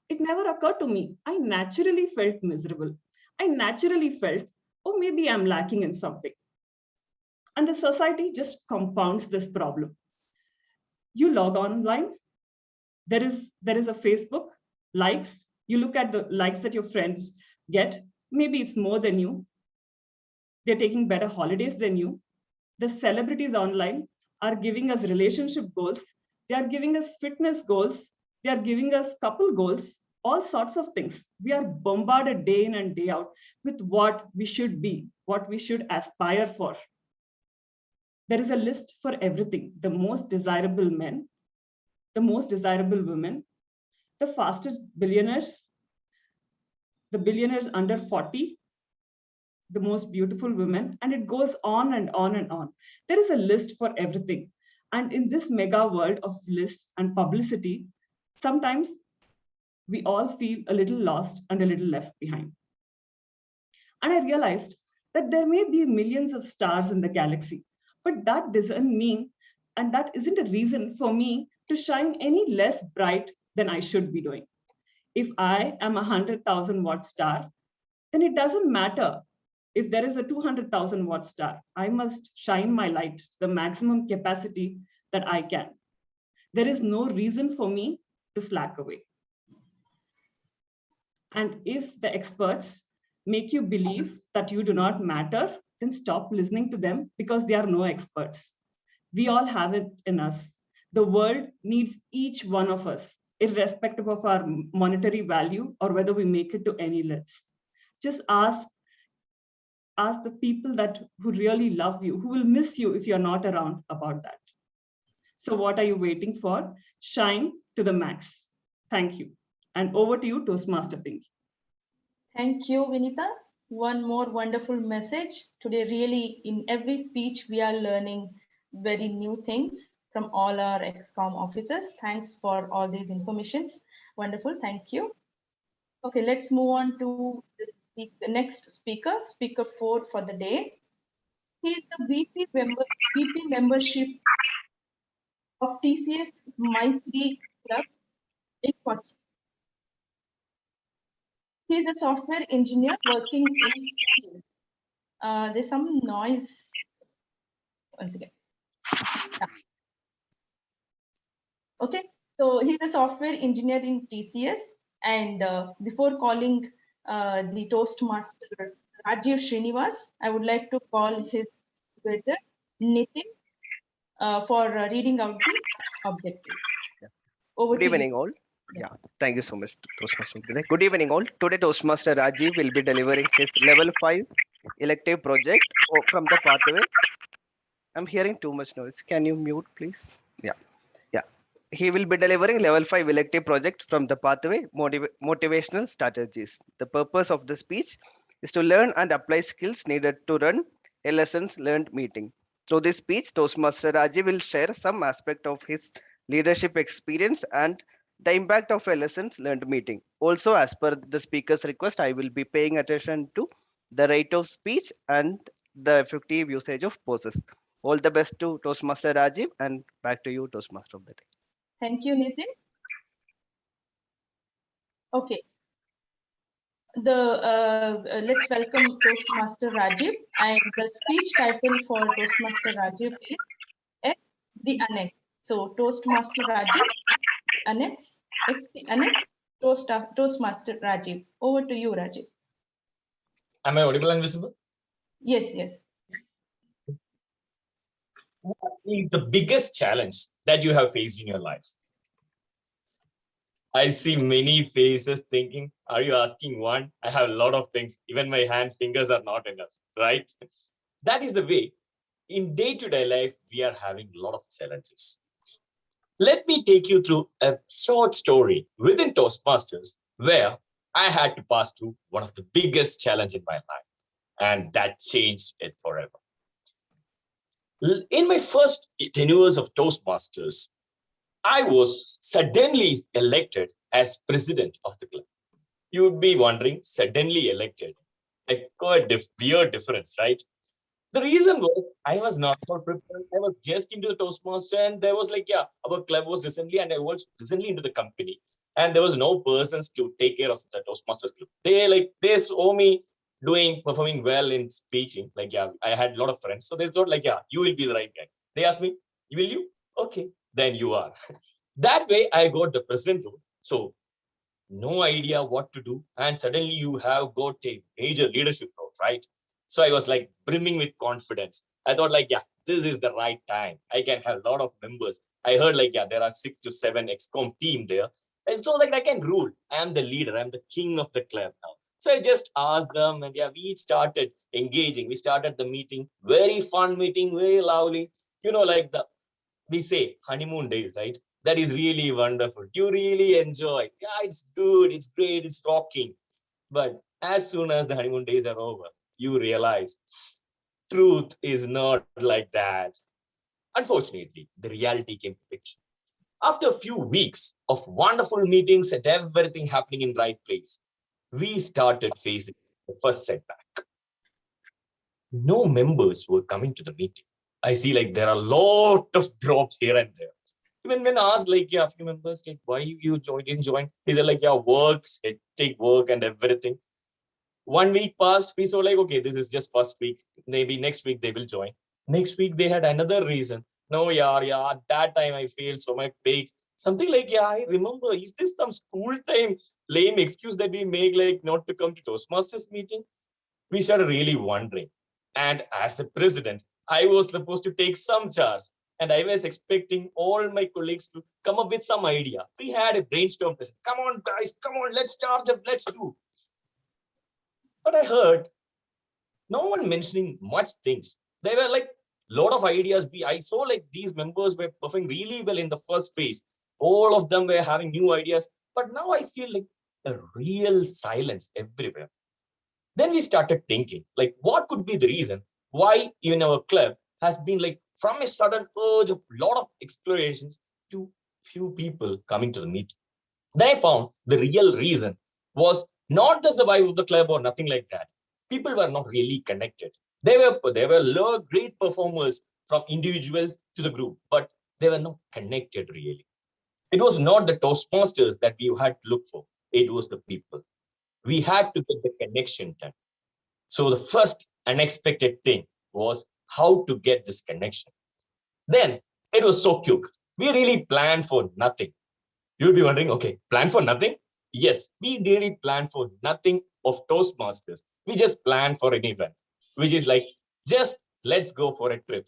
it never occurred to me. I naturally felt miserable. I naturally felt, oh, maybe I'm lacking in something. And the society just compounds this problem. You log online, there is a Facebook, likes, you look at the likes that your friends get, maybe it's more than you. They're taking better holidays than you. The celebrities online are giving us relationship goals. They are giving us fitness goals. They are giving us couple goals, all sorts of things. We are bombarded day in and day out with what we should be, what we should aspire for. There is a list for everything. The most desirable men, the most desirable women, the fastest billionaires, the billionaires under 40, the most beautiful women, and it goes on and on and on. There is a list for everything. And in this mega world of lists and publicity, sometimes we all feel a little lost and a little left behind. And I realized that there may be millions of stars in the galaxy, but that doesn't mean, and that isn't a reason for me to shine any less bright than I should be doing. If I am a 100,000 watt star, then it doesn't matter if there is a 200,000 watt star. I must shine my light to the maximum capacity that I can. There is no reason for me to slack away. And if the experts make you believe that you do not matter, then stop listening to them, because they are no experts. We all have it in us. The world needs each one of us, irrespective of our monetary value or whether we make it to any list. Just ask the people who really love you, who will miss you if you're not around, about that. So what are you waiting for? Shine to the max. Thank you. And over to you, Toastmaster Pinky. Thank you, Vinita. One more wonderful message. Today, really, in every speech, we are learning very new things from all our ExCom officers. Thanks for all these informations. Wonderful, thank you. Okay, let's move on to the next speaker, speaker 4 for the day. He is the VP membership of TCS Maitri Club in Kochi. He is a software engineer working in TCS. There's some noise. Once again. Yeah. Okay, so he's a software engineer in TCS, and before calling the Toastmaster Rajiv Srinivas, I would like to call his tutor Nitin for reading out the objective. Good evening, all. Yeah, thank you so much, Toastmaster. Good evening, all. Today, Toastmaster Rajiv will be delivering his level 5 elective project from the pathway. I'm hearing too much noise. Can you mute, please? Yeah. He will be delivering level 5 elective project from the pathway motivational strategies. The purpose of the speech is to learn and apply skills needed to run a lessons learned meeting. Through this speech, Toastmaster Rajiv will share some aspect of his leadership experience and the impact of a lessons learned meeting. Also, as per the speaker's request, I will be paying attention to the rate of speech and the effective usage of pauses. All the best to Toastmaster Rajiv, and back to you, Toastmaster of the day. Thank you, Nitin. Okay. Let's welcome Toastmaster Rajiv, and the speech title for Toastmaster Rajiv is the Annex. So Toastmaster Rajiv, Annex, Toastmaster Rajiv. Over to you, Rajiv. Am I audible and visible? Yes, yes. The biggest challenge that you have faced in your life? I see many faces thinking, are you asking one? I have a lot of things. Even my fingers are not enough, right? That is the way. In day-to-day life, we are having a lot of challenges. Let me take you through a short story within Toastmasters where I had to pass through one of the biggest challenges in my life, and that changed it forever. In my first 10 years of Toastmasters, I was suddenly elected as president of the club. You would be wondering, suddenly elected. Like quite weird difference, right? The reason was I was not so prepared. I was just into the Toastmaster, and there was like, yeah, our club was recently, and I was recently into the company, and there was no persons to take care of the Toastmasters club. They saw me performing well in speaking. Like, yeah, I had a lot of friends, so they thought like, yeah, you will be the right guy. They asked me, will you? Okay, then you are. That way, I got the president role. So no idea what to do, and suddenly you have got a major leadership role, right? So I was like brimming with confidence. I thought like, yeah, this is the right time. I can have a lot of members. I heard like, yeah, there are 6 to 7 XCOM team there. And so like I can rule. I am the leader. I'm the king of the club now. So I just asked them, and yeah, we started engaging. We started the meeting, very fun meeting, very lovely. Like we say honeymoon days, right? That is really wonderful. You really enjoy. Yeah, it's good. It's great. It's rocking. But as soon as the honeymoon days are over, you realize truth is not like that. Unfortunately, the reality came to picture. After a few weeks of wonderful meetings and everything happening in right place, we started facing the first setback. No members were coming to the meeting. I see like there are a lot of drops here and there. Even when asked like, yeah, a few members, like, why you didn't join? He said like, yeah, works, take work and everything. 1 week passed, we saw like, okay, this is just first week. Maybe next week they will join. Next week they had another reason. No, yeah, at that time I failed, so my pay. Something like, yeah, I remember, is this some school time lame excuse that we make like not to come to Toastmasters meeting? We started really wondering. And as the president, I was supposed to take some charge. And I was expecting all my colleagues to come up with some idea. We had a brainstorm session. Come on, guys, come on, let's start up, let's do. But I heard no one mentioning much things. There were like a lot of ideas. I saw like these members were performing really well in the first phase. All of them were having new ideas. But now I feel like a real silence everywhere. Then we started thinking, like, what could be the reason why even our club has been like from a sudden urge of a lot of explorations to few people coming to the meeting. Then I found the real reason was not the survival of the club or nothing like that. People were not really connected. They were great performers from individuals to the group, but they were not connected really. It was not the Toastmasters that we had to look for. It was the people. We had to get the connection done. So the first unexpected thing was how to get this connection. Then it was so quick. We really planned for nothing. You'll be wondering, okay, plan for nothing? Yes, we really planned for nothing of Toastmasters. We just planned for an event, which is like, just let's go for a trip.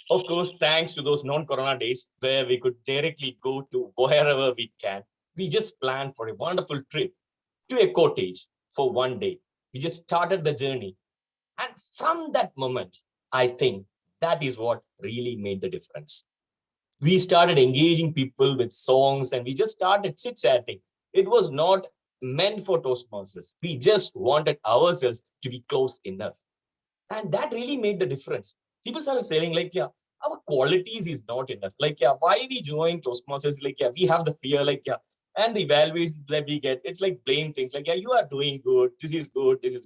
Of course, thanks to those non-corona days where we could directly go to wherever we can. We just planned for a wonderful trip to a cottage for 1 day. We just started the journey. And from that moment, I think that is what really made the difference. We started engaging people with songs and we just started chit-chatting. It was not meant for Toastmasters. We just wanted ourselves to be close enough. And that really made the difference. People started saying like, yeah, our qualities is not enough. Like, yeah, why we join Toastmasters? Like, yeah, we have the fear, like, yeah, and the evaluations that we get, it's like blame things like, yeah, you are doing good, this is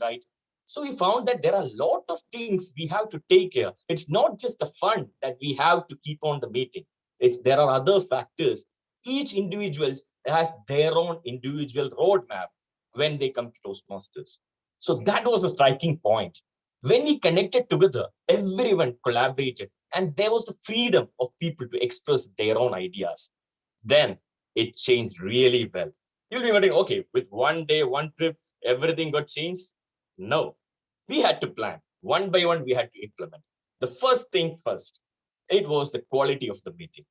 right. So we found that there are a lot of things we have to take care. It's not just the fun that we have to keep on the meeting. There are other factors. Each individual has their own individual roadmap when they come to Toastmasters. So that was a striking point. When we connected together, everyone collaborated and there was the freedom of people to express their own ideas. Then it changed really well. You'll be wondering, okay, with 1 day, 1 trip, everything got changed? No, we had to plan. One by one, we had to implement. The first thing first, it was the quality of the meeting.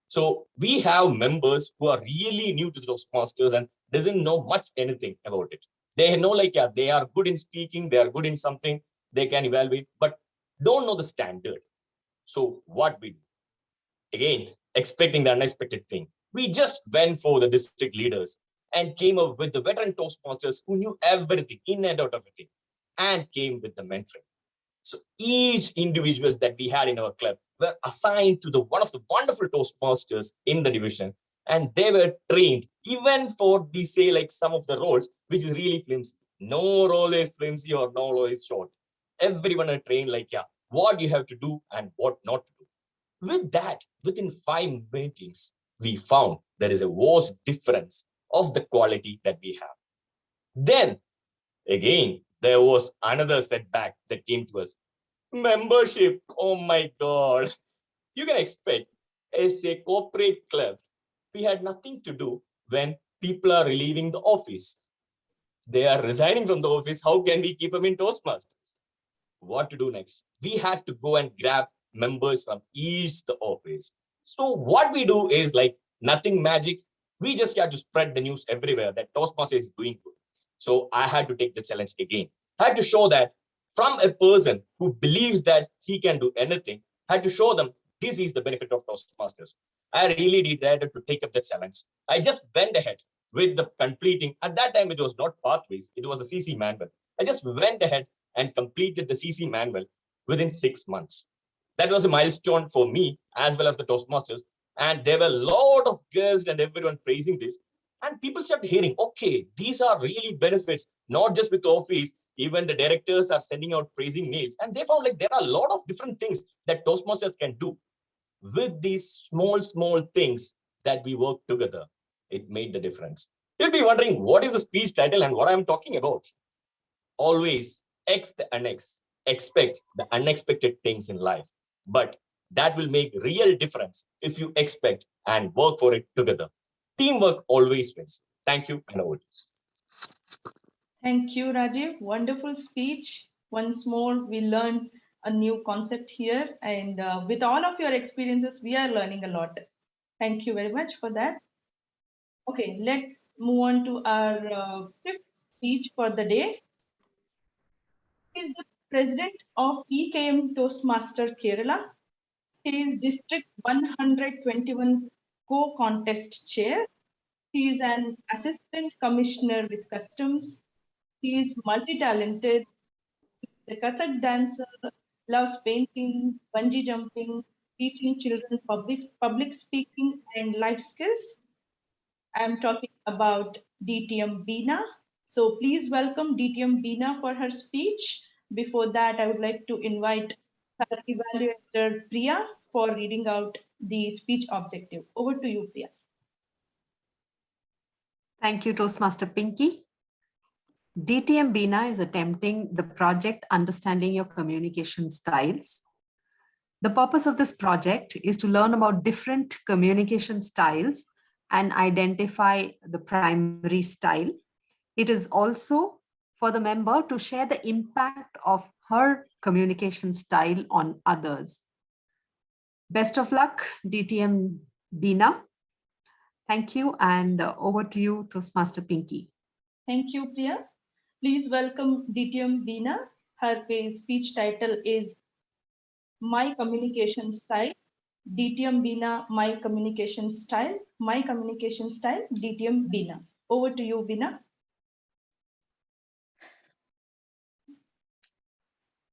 So we have members who are really new to Toastmasters and doesn't know much anything about it. They know like, yeah, they are good in speaking, they are good in something, they can evaluate, but don't know the standard. So what we do? Again, expecting the unexpected thing. We just went for the district leaders and came up with the veteran Toastmasters who knew everything, in and out of everything, and came with the mentoring. So each individuals that we had in our club were assigned to one of the wonderful Toastmasters in the division and they were trained even for we say like some of the roles which is really flimsy. No role is flimsy or no role is short. Everyone are trained like, yeah, what you have to do and what not to do. With that, within 5 meetings, we found there is a vast difference of the quality that we have. Then again, there was another setback that came to us. Membership. Oh my God. You can expect as a corporate club, we had nothing to do when people are leaving the office. They are resigning from the office. How can we keep them in Toastmasters? What to do next? We had to go and grab members from each the office. So what we do is like nothing magic. We just have to spread the news everywhere that Toastmasters is doing good. So I had to take the challenge again. I had to show that from a person who believes that he can do anything, I had to show them this is the benefit of Toastmasters. I really decided to take up the challenge. I just went ahead with the completing. At that time, it was not pathways, it was a CC manual. I just went ahead and completed the CC manual within 6 months. That was a milestone for me as well as the Toastmasters. And there were a lot of guests and everyone praising this. And people started hearing, okay, these are really benefits, not just with office, even the directors are sending out praising mails. And they found like there are a lot of different things that Toastmasters can do. With these small things that we work together, it made the difference. You'll be wondering what is the speech title and what I'm talking about. Always X the annex, expect the unexpected things in life. But that will make real difference if you expect and work for it together. Teamwork always wins. Thank you and over. Thank you, Rajiv. Wonderful speech. Once more, we learned a new concept here. And with all of your experiences, we are learning a lot. Thank you very much for that. Okay, let's move on to our fifth speech for the day. He is the president of EKM Toastmaster Kerala. He is District 121 co-contest chair. He is an assistant commissioner with customs. He is multi-talented. He's a Kathak dancer, loves painting, bungee jumping, teaching children public speaking and life skills. I'm talking about DTM Beena. So please welcome DTM Beena for her speech. Before that, I would like to invite her evaluator Priya for reading out the speech objective. Over to you, Priya. Thank you, Toastmaster Pinky. DTM Beena is attempting the project Understanding Your Communication Styles. The purpose of this project is to learn about different communication styles and identify the primary style. It is also for the member to share the impact of her communication style on others. Best of luck, DTM Beena. Thank you, and over to you, Toastmaster Pinky. Thank you, Priya. Please welcome DTM Beena. Her speech title is My Communication Style. DTM Beena, My Communication Style. My Communication Style, DTM Beena. Over to you, Beena.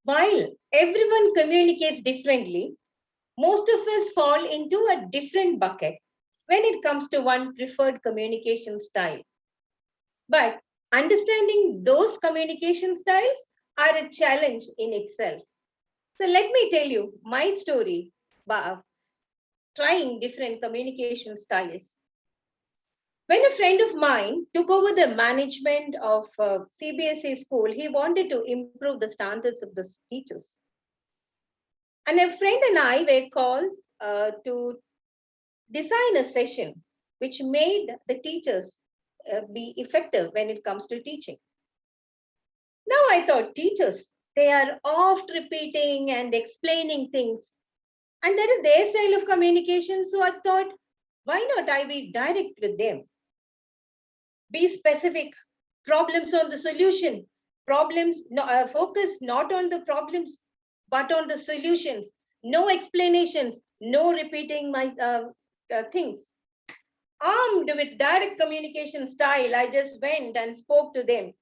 While everyone communicates differently, most of us fall into a different bucket when it comes to one preferred communication style. But understanding those communication styles are a challenge in itself. So let me tell you my story about trying different communication styles. When a friend of mine took over the management of CBSE school, he wanted to improve the standards of the teachers. And a friend and I were called to design a session which made the teachers be effective when it comes to teaching. Now I thought teachers, they are oft repeating and explaining things. And that is their style of communication. So I thought, why not I be direct with them? Be specific, problems on the solution, problems, focus not on the problems, but on the solutions. No explanations, no repeating my things. Armed with direct communication style, I just went and spoke to them.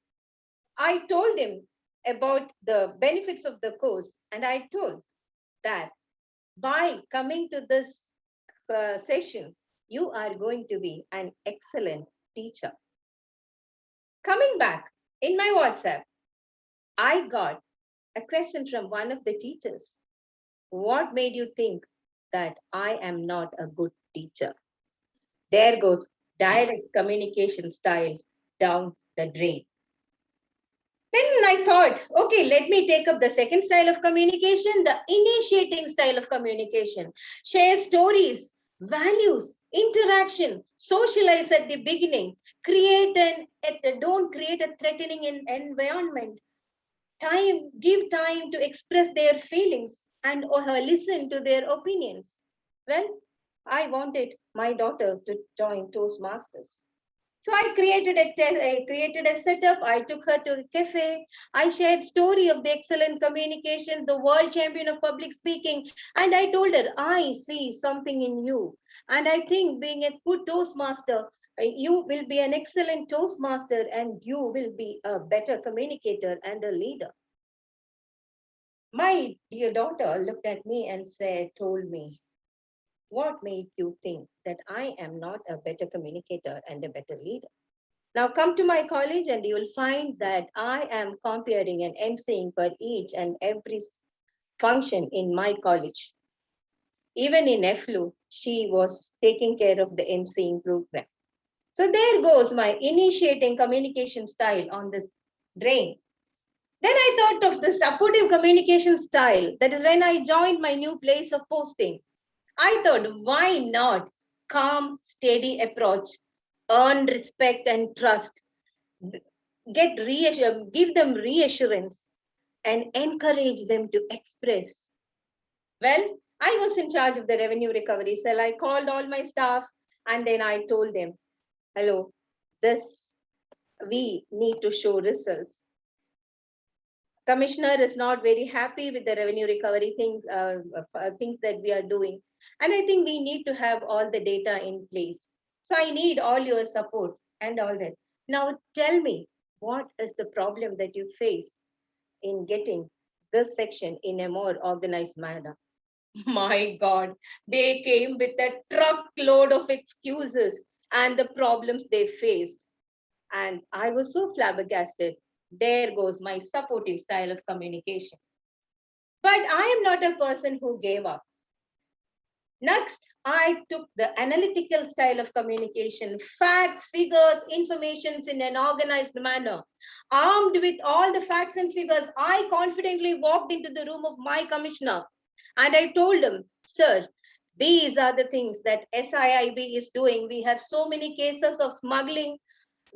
I told them about the benefits of the course, and I told that by coming to this session, you are going to be an excellent teacher. Coming back in my WhatsApp, I got a question from one of the teachers. What made you think that I am not a good teacher? There goes direct communication style down the drain. Then I thought, okay, let me take up the second style of communication, the initiating style of communication. Share stories, values, interaction, socialize at the beginning, don't create a threatening environment. Give time to express their feelings and or listen to their opinions. Well, I wanted my daughter to join Toastmasters. So I created a setup. I took her to a cafe. I shared story of the excellent communication, the world champion of public speaking. And I told her, I see something in you. And I think being a good Toastmaster, you will be an excellent Toastmaster and you will be a better communicator and a leader. My dear daughter looked at me and told me, what made you think that I am not a better communicator and a better leader? Now come to my college and you will find that I am comparing and emceeing for each and every function in my college. Even in FLU, she was taking care of the emceeing program. So there goes my initiating communication style on this drain. Then I thought of the supportive communication style. That is when I joined my new place of posting. I thought, why not calm, steady approach, earn respect and trust, give them reassurance and encourage them to express. Well, I was in charge of the revenue recovery cell. I called all my staff and then I told them, hello, we need to show results. Commissioner is not very happy with the revenue recovery things that we are doing. And I think we need to have all the data in place. So I need all your support and all that. Now tell me, what is the problem that you face in getting this section in a more organized manner? My God, they came with a truckload of excuses and the problems they faced. And I was so flabbergasted. There goes my supportive style of communication. But I am not a person who gave up. Next, I took the analytical style of communication, facts, figures, informations in an organized manner. Armed with all the facts and figures, I confidently walked into the room of my commissioner and I told him, sir, these are the things that SIIB is doing. We have so many cases of smuggling.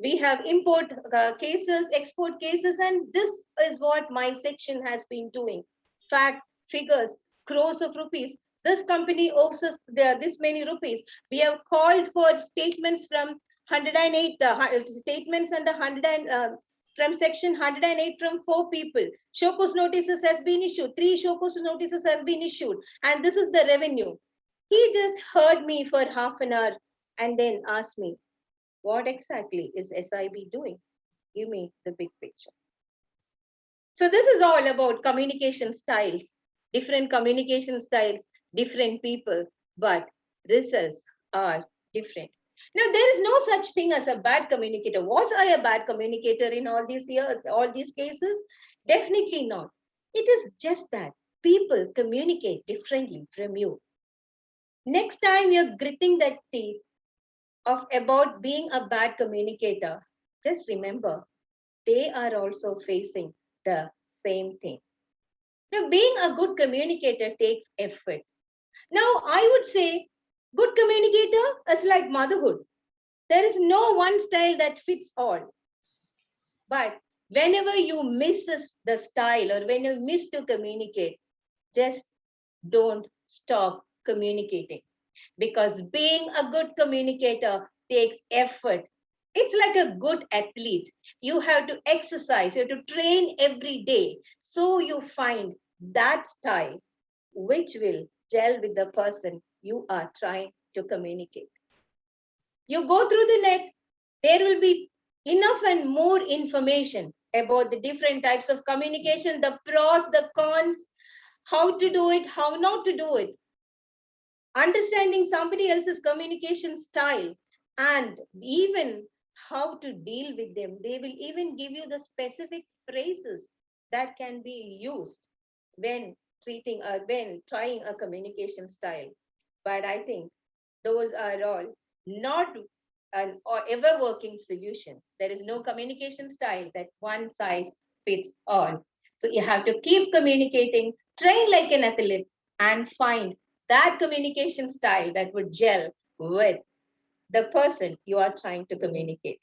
We have import cases, export cases, and this is what my section has been doing. Facts, figures, crores of rupees. This company owes us this many rupees. We have called for statements from 108 statements under 100 from section 108 from 4 people. Show cause notices has been issued. 3 show cause notices has been issued, and this is the revenue. He just heard me for half an hour and then asked me, what exactly is SIB doing? Give me the big picture. So this is all about communication styles, different communication styles, different people, but results are different. Now, there is no such thing as a bad communicator. Was I a bad communicator in all these years, all these cases? Definitely not. It is just that people communicate differently from you. Next time you're gritting that teeth about being a bad communicator, just remember, they are also facing the same thing. Now, being a good communicator takes effort. Now, I would say good communicator is like motherhood. There is no one style that fits all. But whenever you miss the style or when you miss to communicate, just don't stop communicating. Because being a good communicator takes effort. It's like a good athlete. You have to exercise, you have to train every day. So you find that style which will gel with the person you are trying to communicate. You go through the net, there will be enough and more information about the different types of communication, the pros, the cons, how to do it, how not to do it. understanding somebody else's communication style, and even how to deal with them. They will even give you the specific phrases that can be used when when trying a communication style. But I think those are all not an or ever working solution. There is no communication style that one size fits all. So you have to keep communicating, train like an athlete, and find that communication style that would gel with the person you are trying to communicate.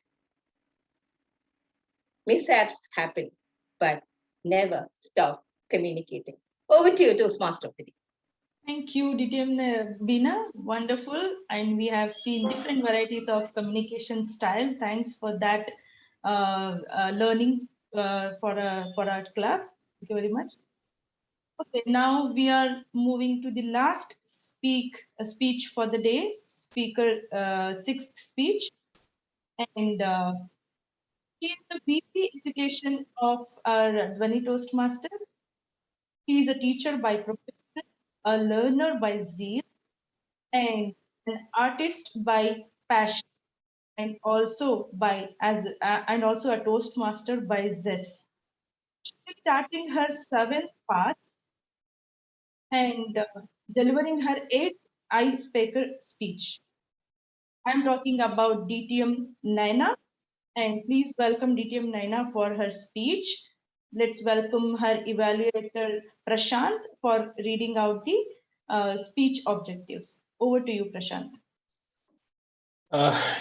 Mishaps happen, but never stop communicating. Over to you, Toastmaster of the Day. Thank you, DTM Bina. Wonderful. And we have seen different varieties of communication style. Thanks for that learning for our club. Thank you very much. Okay, now we are moving to the last speech for the day, speaker sixth speech. And she is the VP Education of our Dhwani Toastmasters. She is a teacher by profession, a learner by zeal, and an artist by passion, and also a Toastmaster by zest. She is starting her 7th path and delivering her 8th icebreaker speech. I'm talking about DTM Naina, and please welcome DTM Naina for her speech. Let's welcome her evaluator Prashant for reading out the speech objectives. Over to you, Prashant.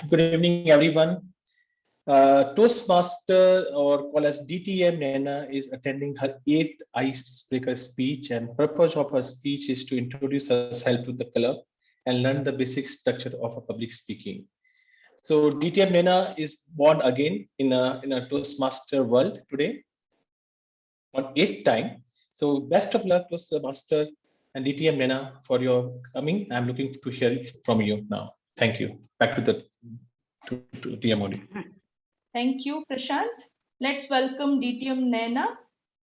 Good evening, everyone. Toastmaster, or called as DTM Naina, is attending her 8th icebreaker speech, and purpose of her speech is to introduce herself to the club and learn the basic structure of a public speaking. So DTM Naina is born again in a Toastmaster world today on 8th time. So best of luck, Toastmaster and DTM Naina, for your coming. I'm looking to hear it from you now. Thank you. Back to the DTM. Thank you, Prashant. Let's welcome DTM Naina.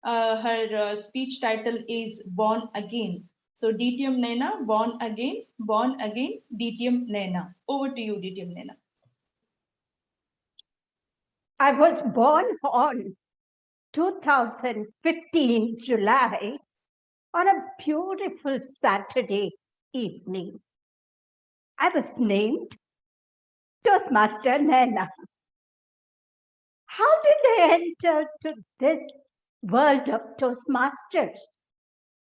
Her speech title is Born Again. So DTM Naina, Born Again, DTM Naina. Over to you, DTM Naina. I was born on 2015 July on a beautiful Saturday evening. I was named Toastmaster Naina. How did I enter to this world of Toastmasters?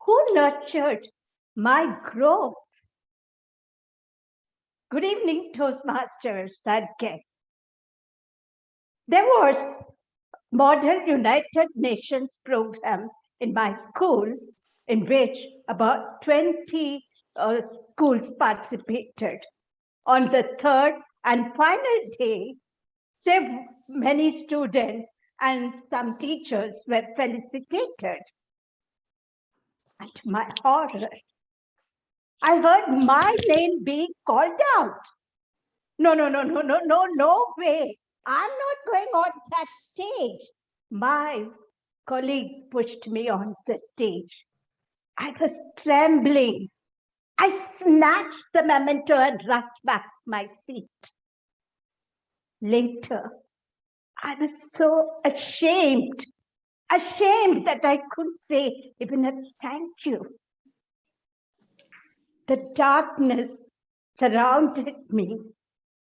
Who nurtured my growth? Good evening, Toastmasters and guests. There was Model United Nations program in my school in which about 20 schools participated. On the third and final day, many students and some teachers were felicitated. And to my horror, I heard my name being called out. No way. I'm not going on that stage. My colleagues pushed me on the stage. I was trembling. I snatched the memento and rushed back to my seat. Later, I was so ashamed that I couldn't say even a thank you. The darkness surrounded me.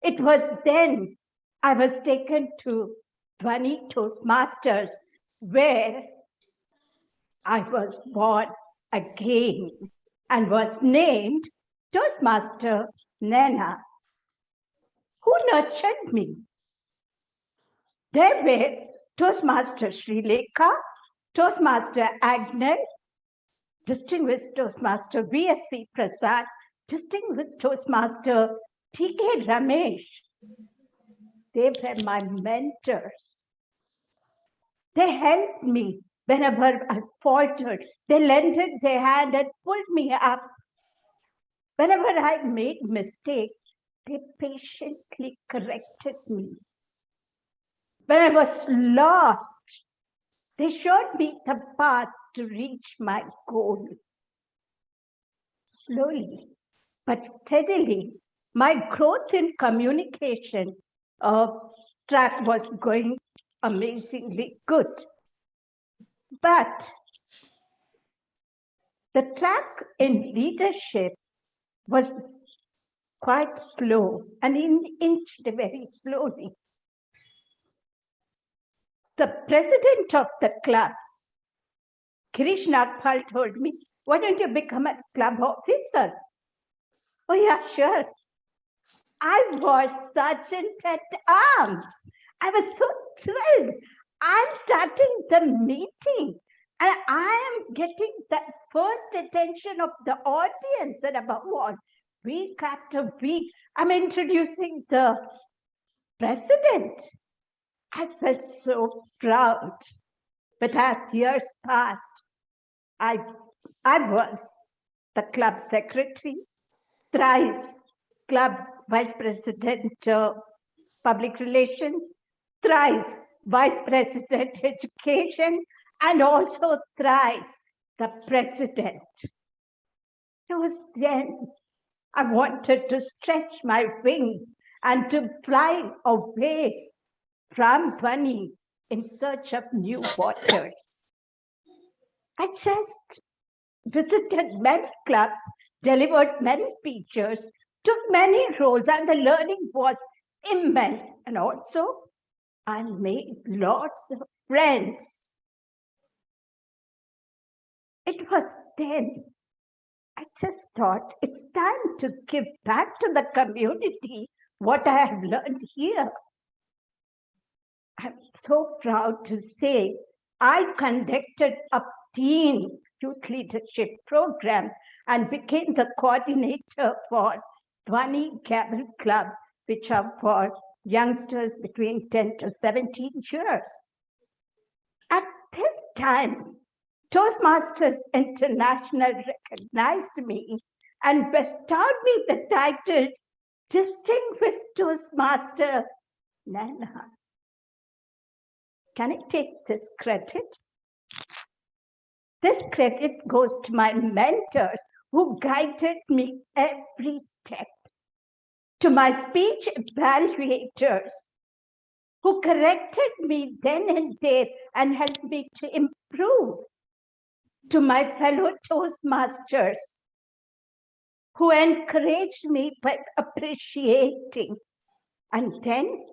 It was then I was taken to Dhwani Toastmasters, where I was born again and was named Toastmaster Naina. Who nurtured me? There were Toastmaster Sri Lekha, Toastmaster Agnel, Distinguished Toastmaster VSV Prasad, Distinguished Toastmaster TK Ramesh. They were my mentors. They helped me whenever I faltered. They lended their hand and pulled me up. Whenever I made mistakes, they patiently corrected me. When I was lost, they showed me the path to reach my goal. Slowly, but steadily, my growth in communication track was going amazingly good. But the track in leadership was quite slow and inched very slowly. The president of the club, Girish Nagpal, told me, why don't you become a club officer? Oh yeah, sure. I was sergeant at arms. I was so thrilled. I'm starting the meeting and I am getting the first attention of the audience, and above all, week after week, I'm introducing the president. I felt so proud. But as years passed, I was the club secretary, thrice club vice president public relations, thrice vice president education, and also thrice the president. It was then I wanted to stretch my wings and to fly away from Dhwani in search of new waters. I just visited many clubs, delivered many speeches, took many roles, and the learning was immense. And also, I made lots of friends. It was then I just thought it's time to give back to the community what I have learned here. I'm so proud to say I conducted a teen youth leadership program and became the coordinator for Dhwani Gavel Club, which are for youngsters between 10 to 17 years. At this time, Toastmasters International recognized me and bestowed me the title Distinguished Toastmaster Nana. Can I take this credit? This credit goes to my mentors who guided me every step, to my speech evaluators who corrected me then and there and helped me to improve, to my fellow Toastmasters who encouraged me by appreciating, and then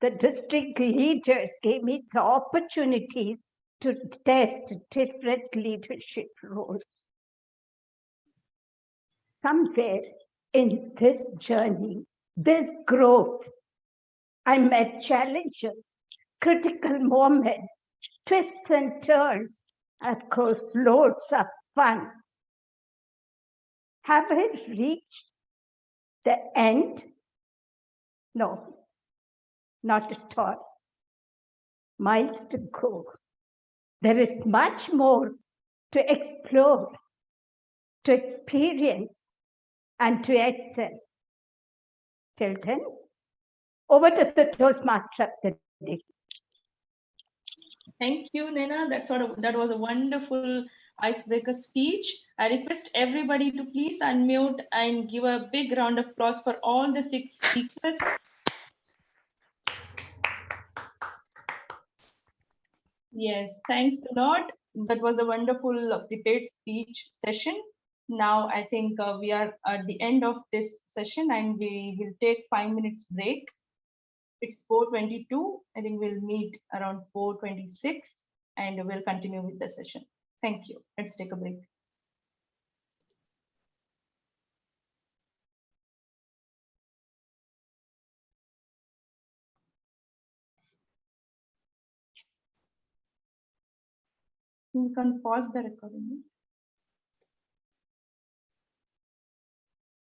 the district leaders gave me the opportunities to test different leadership roles. Somewhere in this journey, this growth, I met challenges, critical moments, twists and turns, and of course, loads of fun. Have I reached the end? No, not at all. Miles to go. There is much more to explore, to experience, and to excel. Till then, over to the Toastmaster of the day. Thank you, Nena. That was a wonderful icebreaker speech. I request everybody to please unmute and give a big round of applause for all the 6 speakers. Yes, thanks a lot. That was a wonderful prepared speech session. Now I think we are at the end of this session and we will take 5 minutes break. It's 4:22. I think we'll meet around 4:26 and we'll continue with the session. Thank you. Let's take a break. You can pause the recording.